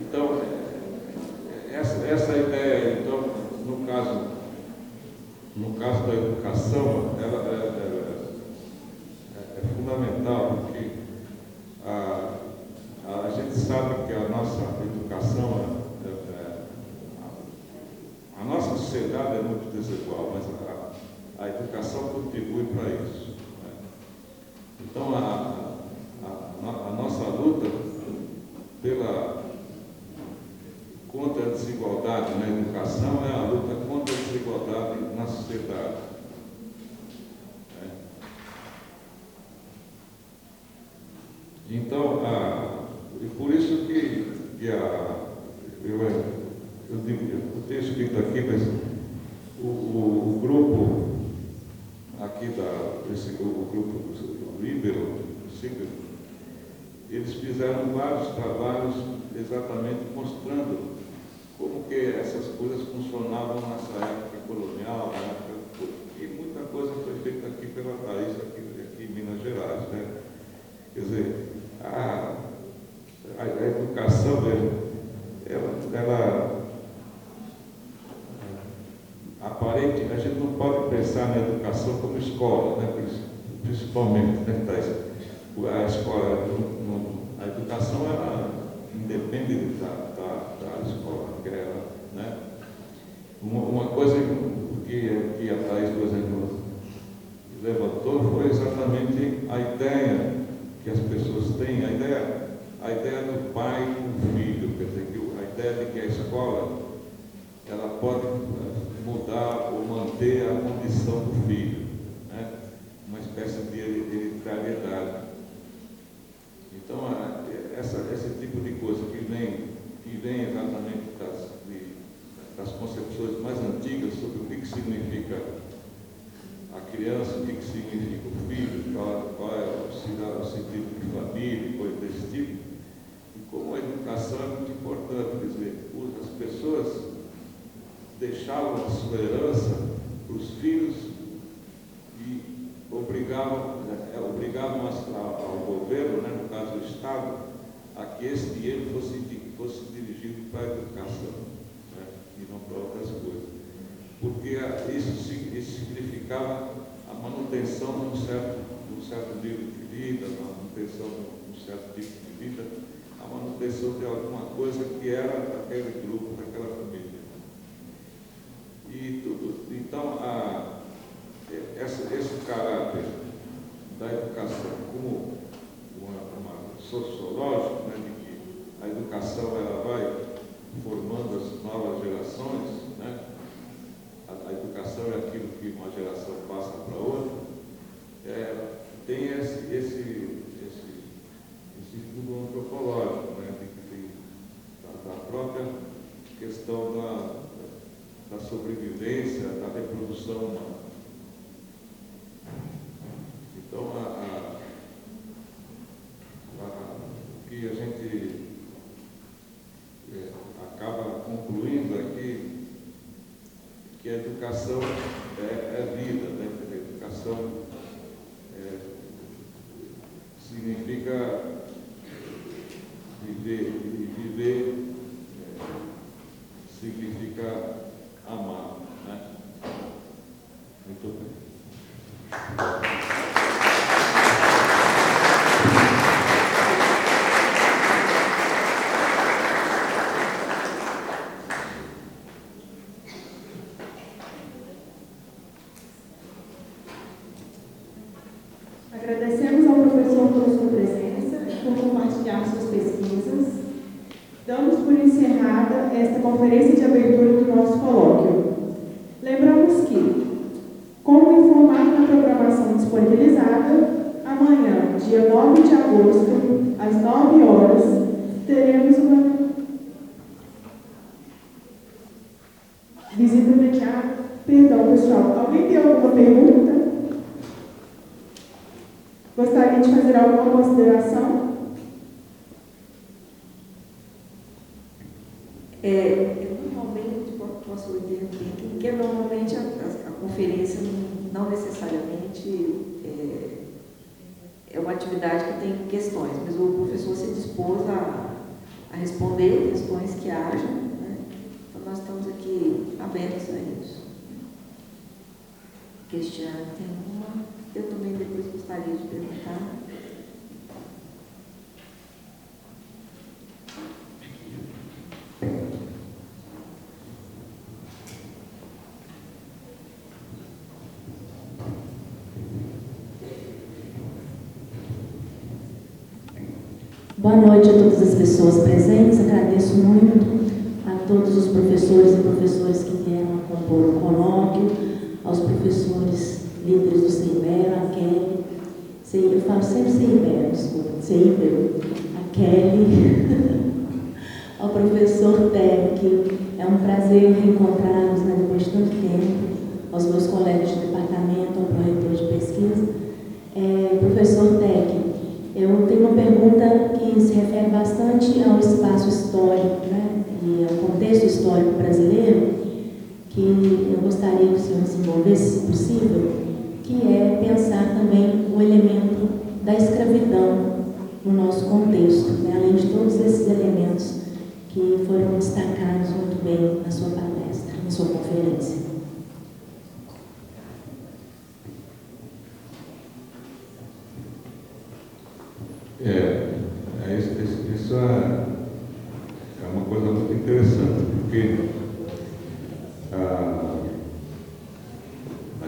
Então, essa ideia, então, no caso da educação, ela é fundamental, porque a gente sabe que a nossa educação, a nossa sociedade é muito desigual, mas a educação contribui para isso, né? Então, a nossa luta contra a desigualdade na educação é a luta contra a desigualdade na sociedade, né? Então, e por isso que eu tenho escrito aqui, mas o grupo aqui o grupo do Líbero, eles fizeram vários trabalhos exatamente mostrando como que essas coisas funcionavam nessa época colonial, e muita coisa foi feita aqui pela Thaís, aqui em Minas Gerais, né? Quer dizer, a educação, ela aparente, a gente não pode pensar na educação como escola, né? Principalmente, né, Thaís? A escola, a educação, ela independe da escola, porque né? Uma coisa que a Thais, por exemplo, levantou foi exatamente a ideia que as pessoas têm, a ideia do pai com o filho, quer dizer, a ideia de que a escola ela pode mudar ou manter a condição do filho, né? Uma espécie de hereditariedade. Então, esse tipo de coisa que vem exatamente das concepções mais antigas sobre o que significa a criança, o que significa o filho, qual é o sentido de família, coisa desse tipo, e como a educação é muito importante, quer dizer, as pessoas deixavam a sua herança para os filhos e obrigavam ao governo, né, no caso do Estado, a que esse dinheiro fosse dirigido para a educação, né, e não para outras coisas. Porque isso significava a manutenção de um certo nível de vida, a manutenção de um certo tipo de vida, a manutenção de alguma coisa que era daquele grupo, daquela família. E tudo. Então, esse caráter da educação como uma sociológica, né, de que a educação ela vai formando as novas gerações, né? A educação é aquilo que uma geração passa para outra, tem esse estudo antropológico, né, da própria questão da sobrevivência, da reprodução humana. Então, o que a gente acaba concluindo aqui, que a educação é vida, né? A educação significa viver, e viver significa amar, né? Muito bem. Agradecemos ao professor por sua presença e por compartilhar suas pesquisas. Damos por encerrada esta conferência de abertura do nosso colóquio. Lembramos que, como informado na programação disponibilizada, amanhã, dia 9 de agosto, às 9 horas, teremos uma visita mediada. Perdão, pessoal. Alguém tem alguma pergunta? Gostaria de fazer alguma consideração? Eu normalmente posso interromper aqui, porque normalmente a conferência não necessariamente é uma atividade que tem questões, mas o professor se dispôs a responder questões que hajam, né? Então nós estamos aqui abertos a isso. Cristiane, tem uma? Eu também depois gostaria de perguntar. Boa noite a todas as pessoas presentes. Agradeço muito a todos os professores e professoras que vieram a compor o colóquio, aos professores líderes do CEIBER, a Kelly, eu falo sempre CEIBER, desculpa, CEIBER, a Kelly, ao professor Tec, é um prazer reencontrá-los, né, depois de tanto tempo, aos meus colegas de departamento, ao pró-reitor de pesquisa. Professor Tec, eu tenho uma pergunta que se refere bastante ao espaço histórico, né, e ao contexto histórico brasileiro, que eu gostaria que o senhor desenvolvesse, se possível, que é pensar também o elemento da escravidão no nosso contexto, né? Além de todos esses elementos que foram destacados muito bem na sua palestra, na sua conferência. Isso é uma coisa muito interessante, porque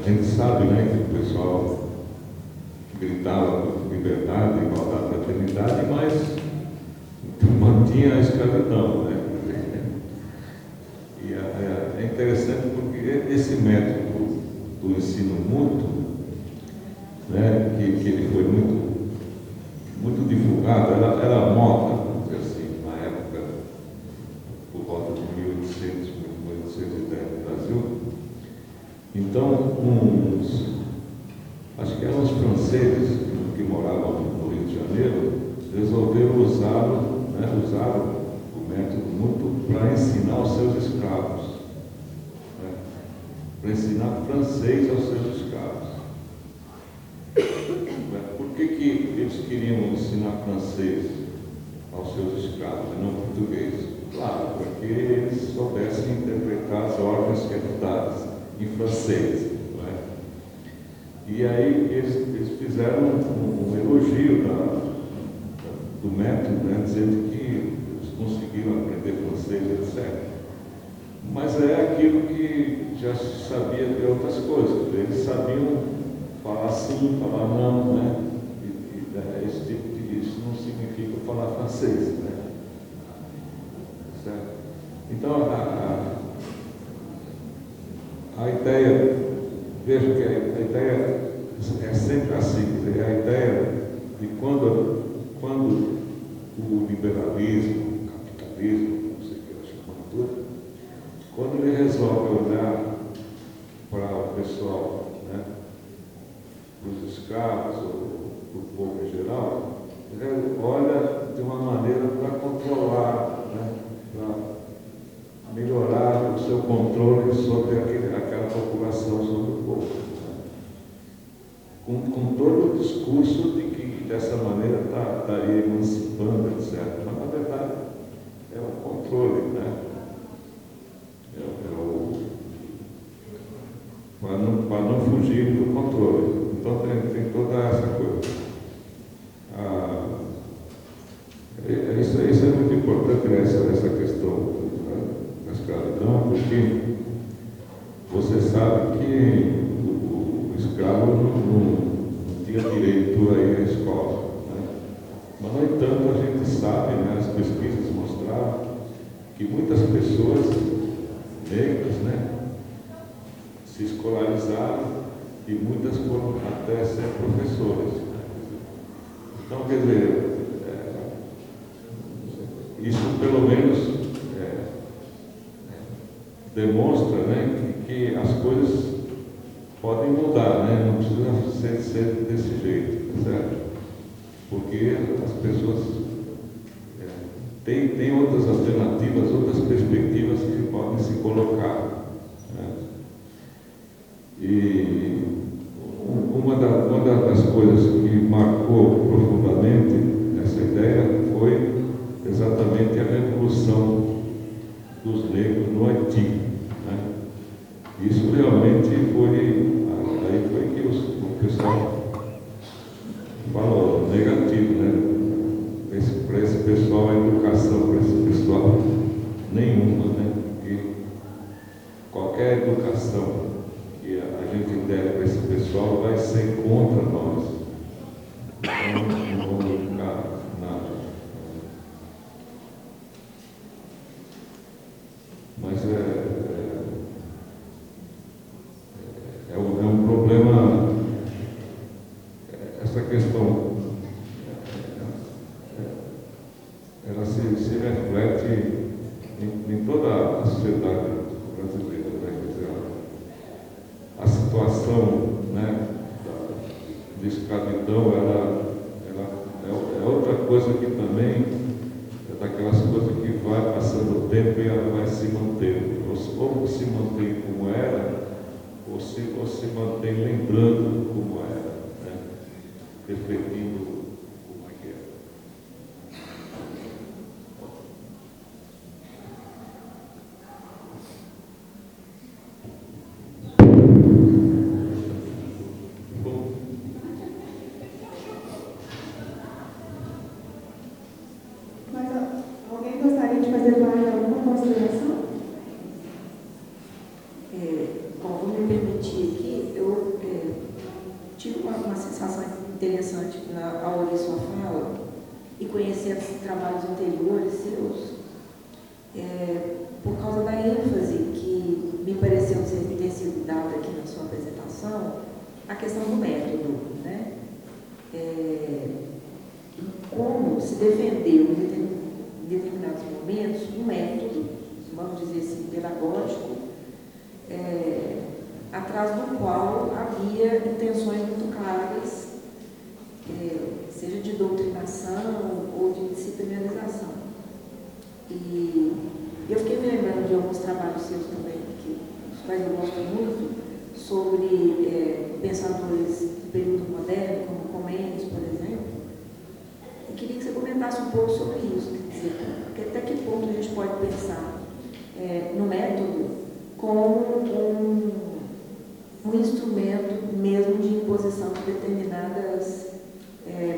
A gente sabe, né, que o pessoal gritava por liberdade, igualdade, fraternidade, mas mantinha a escravidão, né? E é interessante porque esse método do ensino mútuo, né, que ele foi muito divulgado, era moda, vamos dizer assim, na época, por volta de 1800, 1810 no Brasil. Então, acho que eram os franceses que moravam no Rio de Janeiro, resolveram usaram o método mútuo para ensinar os seus escravos, né? Para ensinar francês aos seus escravos. Por que eles queriam ensinar francês aos seus escravos e não português? Claro, porque eles soubessem interpretar as ordens que eram dadas em francês. Não é? E aí eles fizeram um elogio do método, né, dizendo que eles conseguiram aprender francês, etc. Mas é aquilo que já se sabia de outras coisas. Eles sabiam falar sim, falar não, né? Esse tipo de isso não significa falar francês, né? Certo? Então, a ideia, veja que a ideia é sempre assim, quer dizer, a ideia de quando o liberalismo, o capitalismo, não sei o que ela chama tudo, quando ele resolve olhar para o pessoal, né, para os escravos, ou para o povo em geral, ele olha de uma maneira para controlar, né, para melhorar o seu controle sobre aquela população, sobre o povo. Né? Com todo o discurso de que dessa maneira estaria emancipando, etc. Mas, na verdade, é o controle, né? Para não fugir do controle. Então, tem toda essa coisa. Isso é muito importante, né, essa questão da escravidão, porque você sabe que o escravo não tinha direito a ir à escola. Né? Mas, no entanto, a gente sabe, né, as pesquisas mostraram que muitas pessoas negras, né, se escolarizaram e muitas foram até ser professoras. Então, quer dizer, isso pelo menos demonstra, né, que as coisas podem mudar, né? Não precisa ser desse jeito, certo? Porque as pessoas têm outras alternativas, outras perspectivas que podem se colocar. Né? E uma das coisas que marcou profundamente essa ideia foi exatamente a revolução dos negros no Haiti. Né? Isso realmente aí foi que o pessoal falou negativo, né? Para esse pessoal, a educação para esse pessoal nenhuma, né? Porque qualquer educação que a gente der para esse pessoal vai ser contra nós. Não vamos educar nada. Mas é um problema, essa questão, ela se reflete em toda a sociedade brasileira, né? Quer dizer, a situação, né, de escravidão, ela é outra coisa que também é daquelas coisas que vai passando o tempo e ela vai se mantendo. Ou se mantém como era, ou se mantém lembrando como era, né? Refletindo como é que era. Mas alguém gostaria de fazer mais alguma consideração? Bom, vou me permitir aqui, eu tive uma sensação interessante ao ouvir sua fala e conhecer os trabalhos anteriores seus, por causa da ênfase que me pareceu ter sido dada aqui na sua apresentação, a questão do método, né? Como se defendeu em determinados momentos um método, vamos dizer assim, pedagógico, atrás do qual havia intenções muito claras, seja de doutrinação ou de disciplinarização. E eu fiquei me lembrando de alguns trabalhos seus também, os quais eu gosto muito, sobre pensadores do período moderno, como Comênides, por exemplo. E queria que você comentasse um pouco sobre isso, quer dizer, até que ponto a gente pode pensar no método como um instrumento mesmo de imposição de determinadas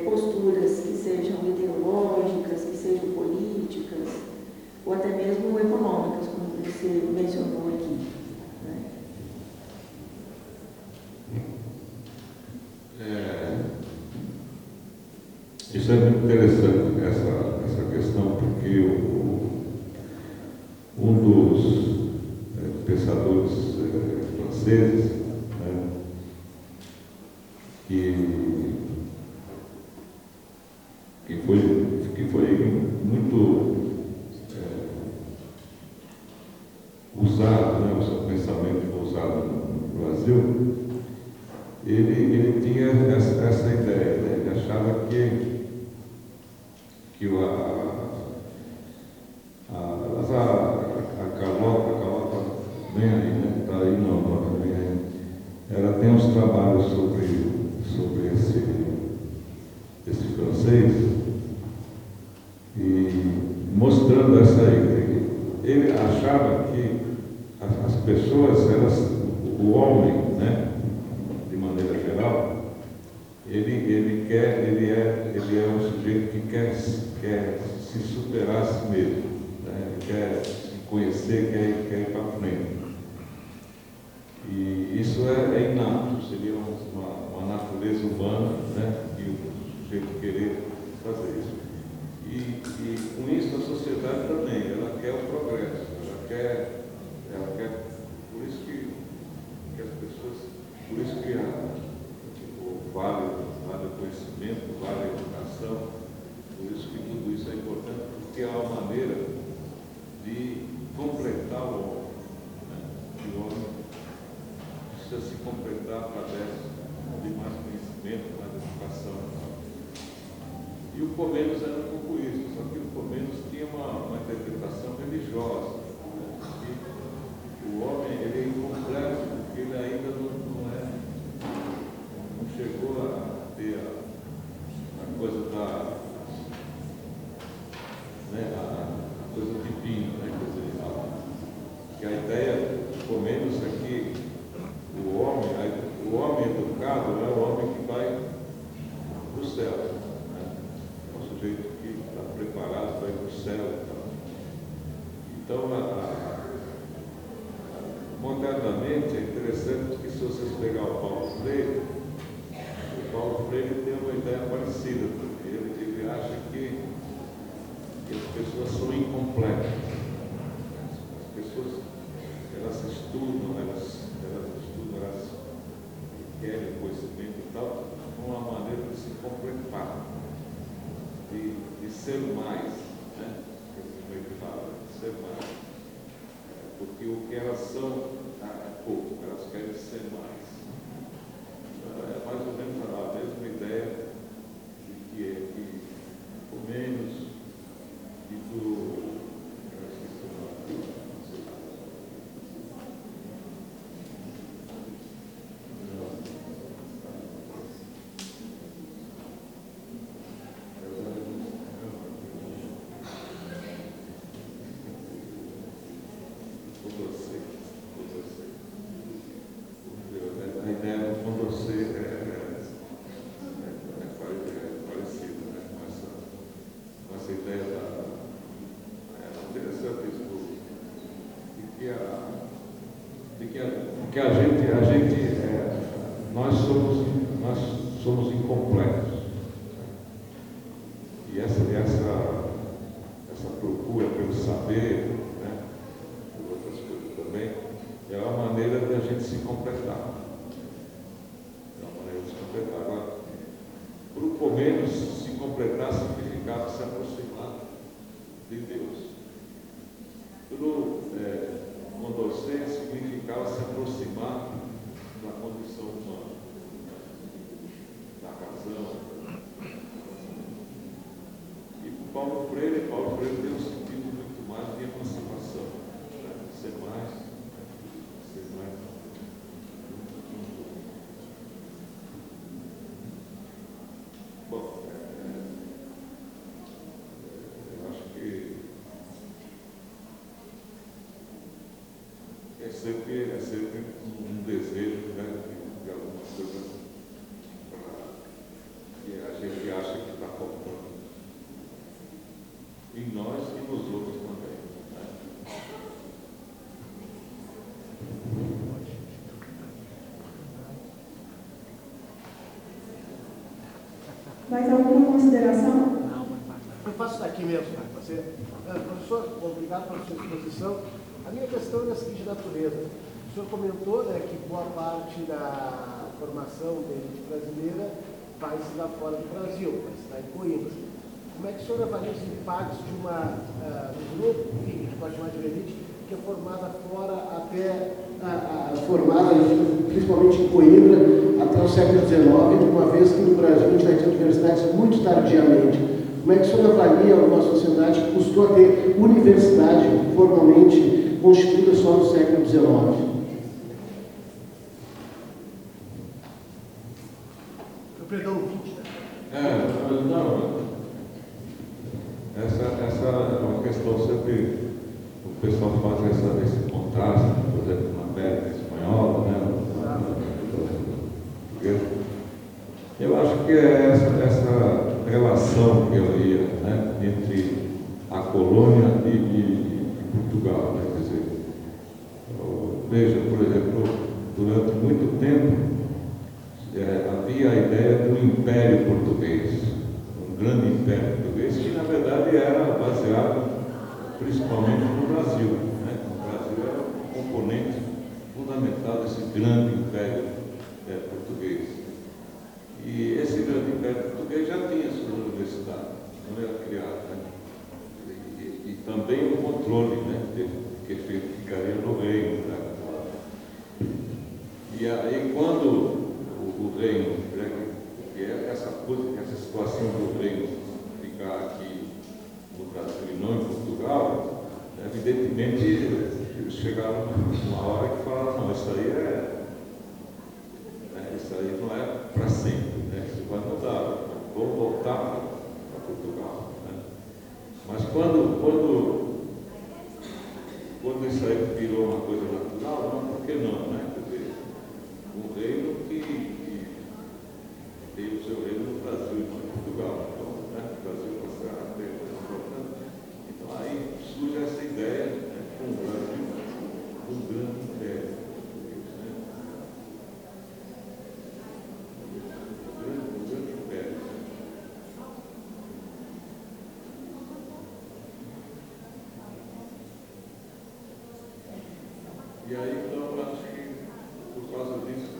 posturas que sejam ideológicas, que sejam políticas, ou até mesmo econômicas, como você mencionou aqui. Né? Isso é muito interessante, essa questão, porque um dos pensadores franceses, né, que foi muito usado, né, o seu pensamento foi usado no Brasil, ele tinha essa ideia, né? Ele achava que a Carlota bem aí, né? Está aí, não, bem aí. Ela tem uns trabalhos sobre esse francês e mostrando essa ideia. Ele achava que as pessoas, o homem, né, de maneira geral, ele é um sujeito que quer se superar a si mesmo, né? Ele quer se conhecer, quer ir para frente. E isso é inato, seria uma natureza humana, né? E o sujeito querer fazer isso. E com isso a sociedade também, ela quer o progresso, ela quer por isso que as pessoas, por isso que vale o conhecimento, vale a educação, por isso que tudo isso é importante, porque é uma maneira de completar o homem, né? O homem precisa se completar através de mais conhecimento, mais educação. E o Comênides era um pouco isso, só que o Comênides tinha uma interpretação religiosa, né? E o homem ele é incompleto, porque ele ainda não chegou a ter a coisa a coisa divina, né? Quer dizer, que a ideia do Comênides é que o homem educado é o homem que vai para o céu, né? É um sujeito que está preparado para ir para o céu. Então, modernamente, é interessante que se vocês pegarem o Paulo Freire tem uma ideia parecida, porque ele acha que as pessoas são incompletas. As pessoas, elas estudam, elas querem conhecimento e tal, uma maneira de se completar, de ser mais, né? Como ele fala, de ser mais. Porque o que elas são é pouco, elas querem ser mais. É mais ou menos a mesma ideia de que o menos e do. A ideia do Condorcet é parecida, né? Com essa ideia é interessante isso, de que a gente nós somos Freire tem um sentido muito mais de emancipação, né? Ser mais. Bom, eu acho que é sempre um desejo, né, de alguma coisa que a gente acha que está faltando em nós e nos outros também. Né? Mais alguma consideração? Eu faço daqui mesmo, né? Você, professor, obrigado pela sua exposição. A minha questão é da seguinte natureza. O senhor comentou, né, que boa parte da formação da elite brasileira vai se dar fora do Brasil, vai se dar em Coimbra. Como é que o senhor avalia os impactos de um grupo, enfim, que pode chamar de elite, que é formada fora até, formada principalmente em Coimbra, até o século XIX, uma vez que no Brasil a gente vai ter universidades muito tardiamente. Como é que o senhor avalia uma sociedade que custou a ter universidade formalmente constituída só no século XIX? Perdão, 20, né? Não. Essa é uma questão sempre. O pessoal faz esse contraste, por exemplo, na América Espanhola, né? Eu acho que é essa relação que havia, né, entre a colônia e Portugal. Né? Quer dizer, veja, por exemplo, durante muito tempo havia a ideia do Império Português, um grande Império Português, que na verdade era baseado principalmente no Brasil. Né? O Brasil era um componente fundamental desse grande Império Português. E esse grande Império Português já tinha suas universidades, não era criado. Né? E também o controle, né, que ficaria no reino. Né? E aí, quando o reino, que é essa situação do reino ficar aqui no Brasil e não em Portugal, evidentemente eles chegaram uma hora que falaram, não, isso aí não é para sempre, né? Isso vai mudar, vamos voltar para Portugal. Né? Mas quando isso aí virou uma coisa natural, não, por que não? Né? Quer dizer, um reino que tem o seu reino no Brasil e não em Portugal. Então, né, o Brasil vai ser importante. Então, aí surge essa ideia, né, com o Brasil, um grande império. Né? Um grande império. E aí, então, acho que, por causa disso,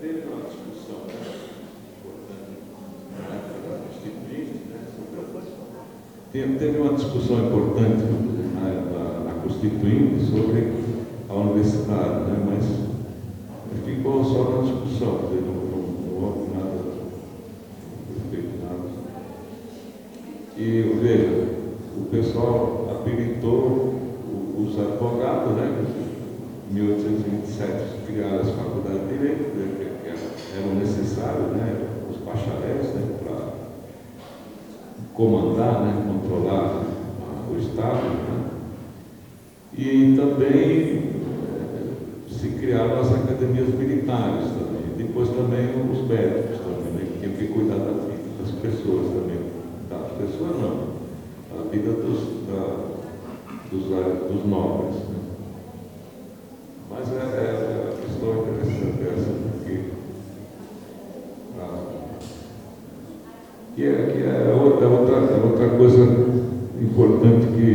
teve uma discussão, né, importante na época da Constituinte, né, teve uma discussão importante na Constituinte sobre a universidade, né, mas ficou só na discussão, não houve nada, não foi feito nada. E veja, o pessoal habilitou os advogados, né? Em 1827 criaram as faculdades de direito, né, que eram necessários, né, os bacharéis, né, para comandar, né, controlar o Estado. Né? E também se criaram as academias militares também. Depois também os médicos também, né, que tinham que cuidar da vida das pessoas também. Das pessoas não, a vida dos nobres. Né? Mas a questão interessante essa, porque que é outra coisa importante que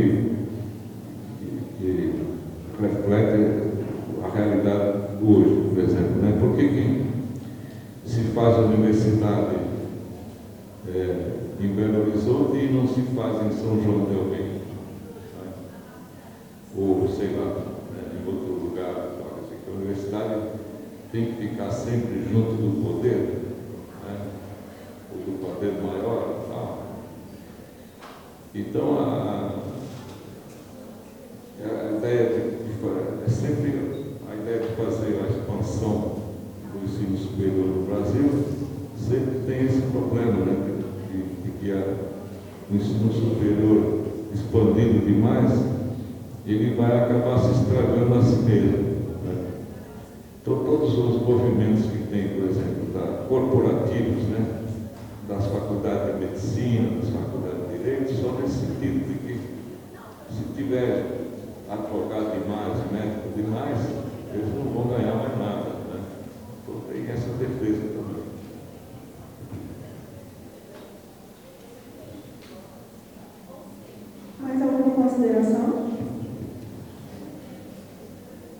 reflete a realidade hoje, por exemplo. Né? Por que se faz a universidade em Belo Horizonte e não se faz em São João del Rei? Né? Ou, sei lá, em outro lugar? A universidade tem que ficar sempre junto do poder, né? Ou do poder maior, tal. Então, a ideia é sempre a ideia de fazer a expansão do ensino superior no Brasil, sempre tem esse problema, né, de que o ensino superior expandido demais, ele vai acabar se estragando a si mesmo. Né? Então, todos os movimentos que tem, por exemplo, corporativos, né, das faculdades de medicina, das faculdades de direito, só nesse sentido de que, se tiver advogado demais, médico demais, eles não vão ganhar mais nada. Né? Então, tem essa defesa também. Mais alguma consideração?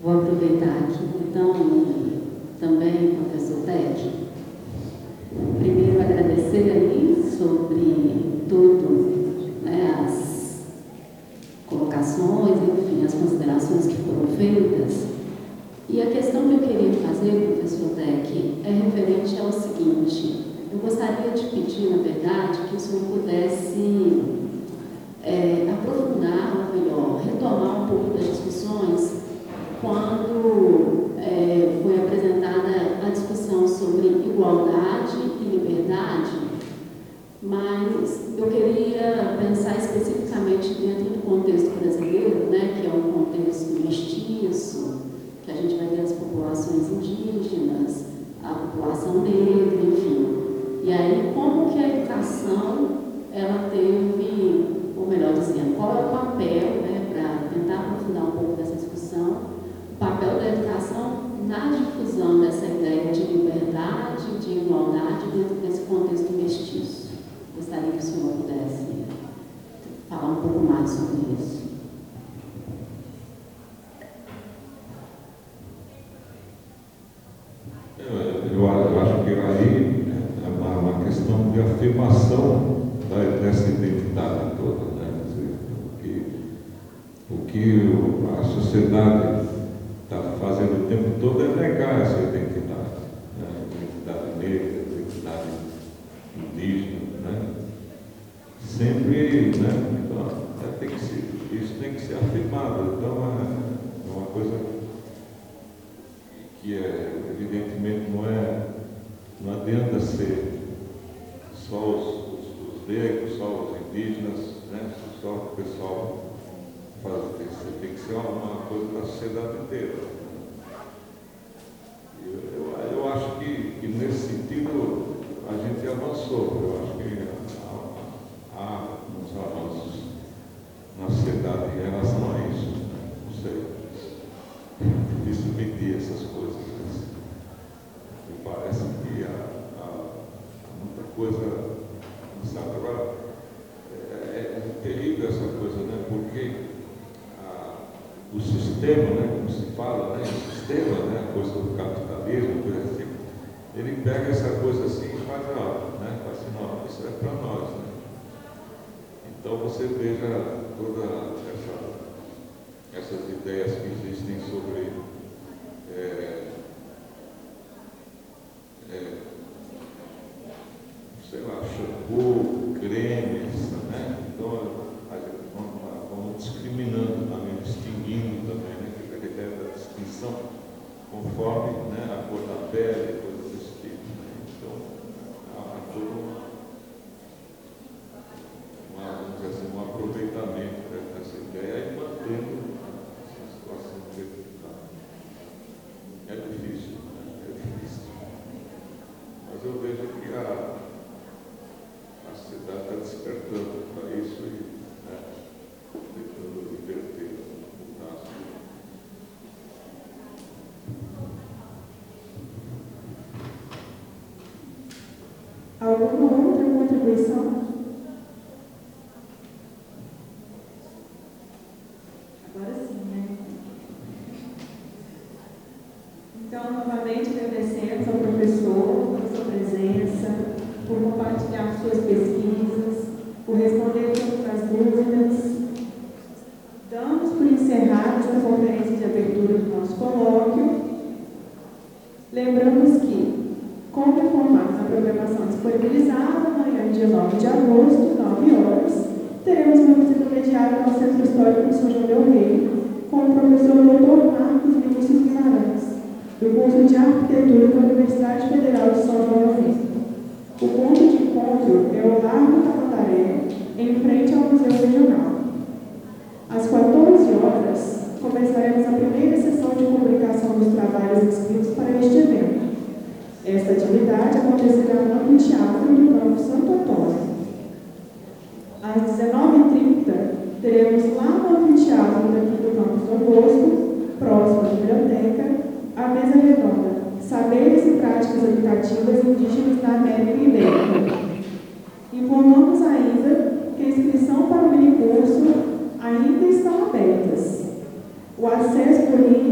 Vou aproveitar aqui, então, também, professor Tete, primeiro agradecer aí sobre tudo, né, as colocações, enfim, as considerações que foram feitas. E a questão que eu queria fazer, professor Tete, é referente ao seguinte: eu gostaria de pedir, na verdade, que o senhor pudesse aprofundar, ou melhor, retomar um pouco das discussões quando foi apresentada a discussão sobre igualdade e liberdade, mas eu queria pensar especificamente dentro do contexto brasileiro, né, que é um contexto mestiço, que a gente vai ter as populações indígenas, a população negra, enfim. E aí, como que a educação, ela teve, ou melhor dizendo, qual é o papel, né, para tentar aprofundar um pouco dessa discussão, o papel da educação na difusão dessa ideia de liberdade, de igualdade dentro desse contexto mestiço. Gostaria que o senhor pudesse falar um pouco mais sobre isso. Eu acho que aí é uma questão de afirmação dessa identidade toda, né? O que a sociedade está fazendo o tempo todo é negar essa identidade, né? Identidade negra, identidade indígena, né? Sempre, né? Então, isso tem que ser afirmado. Então, é uma coisa que evidentemente não adianta ser só os negros, só os indígenas, né? Só o pessoal fazer. Tem que ser uma coisa da sociedade inteira. Eu acho que nesse sentido a gente avançou. Eu acho que há uns avanços na sociedade em relação a isso. Né? Não sei. É difícil medir essas coisas. Me parece que há muita coisa. Sabe? Agora, é terrível essa coisa, né? Porque o sistema, né, como se fala, né, o sistema, né, a coisa do capitalismo, coisa assim, ele pega essa coisa assim e faz né, faz assim, não, isso é para nós, né? Então você veja todas essas ideias que existem sobre sei lá, shampoo, cremes, né? Então vamos discriminando também, distinguindo também, né? A ideia da distinção conforme, né, a cor da pele, coisas desse tipo. Né? Então, há todo vamos dizer assim, um aproveitamento dessa ideia e mantendo essa situação verificada. É difícil, né? É difícil. Mas eu vejo que a sociedade está despertando para isso e tentando inverter, mudar. Alguma outra contribuição? Agora sim, né? Então, novamente agradecemos ao professor pela sua presença, por compartilhar suas pesquisas, por responder todas as dúvidas. Damos por encerrada esta conferência de abertura do nosso colóquio. Lembramos que, como informados na programação disponibilizada, amanhã, dia 9 de agosto, 9 horas, teremos uma sediado no Centro Histórico de São João del Rei, com o professor Dr. Marcos Vinícius Guimarães, do curso de Arquitetura da Universidade Federal de São João del Rei. O ponto de encontro é o Largo Tamandaré, em frente ao Museu Regional. Às 14 horas, começaremos a primeira sessão de publicação dos trabalhos inscritos para este evento. Esta atividade acontecerá no Anfiteatro do Campo Santo Antônio. Às 19h30, teremos lá no Anfiteatro daqui do Campo São Bosco, próximo à biblioteca, a mesa redonda, Saberes e Práticas Habitativas Indígenas da América Ibérica. Informamos ainda que a inscrição para o minicurso ainda estão abertas. O acesso por link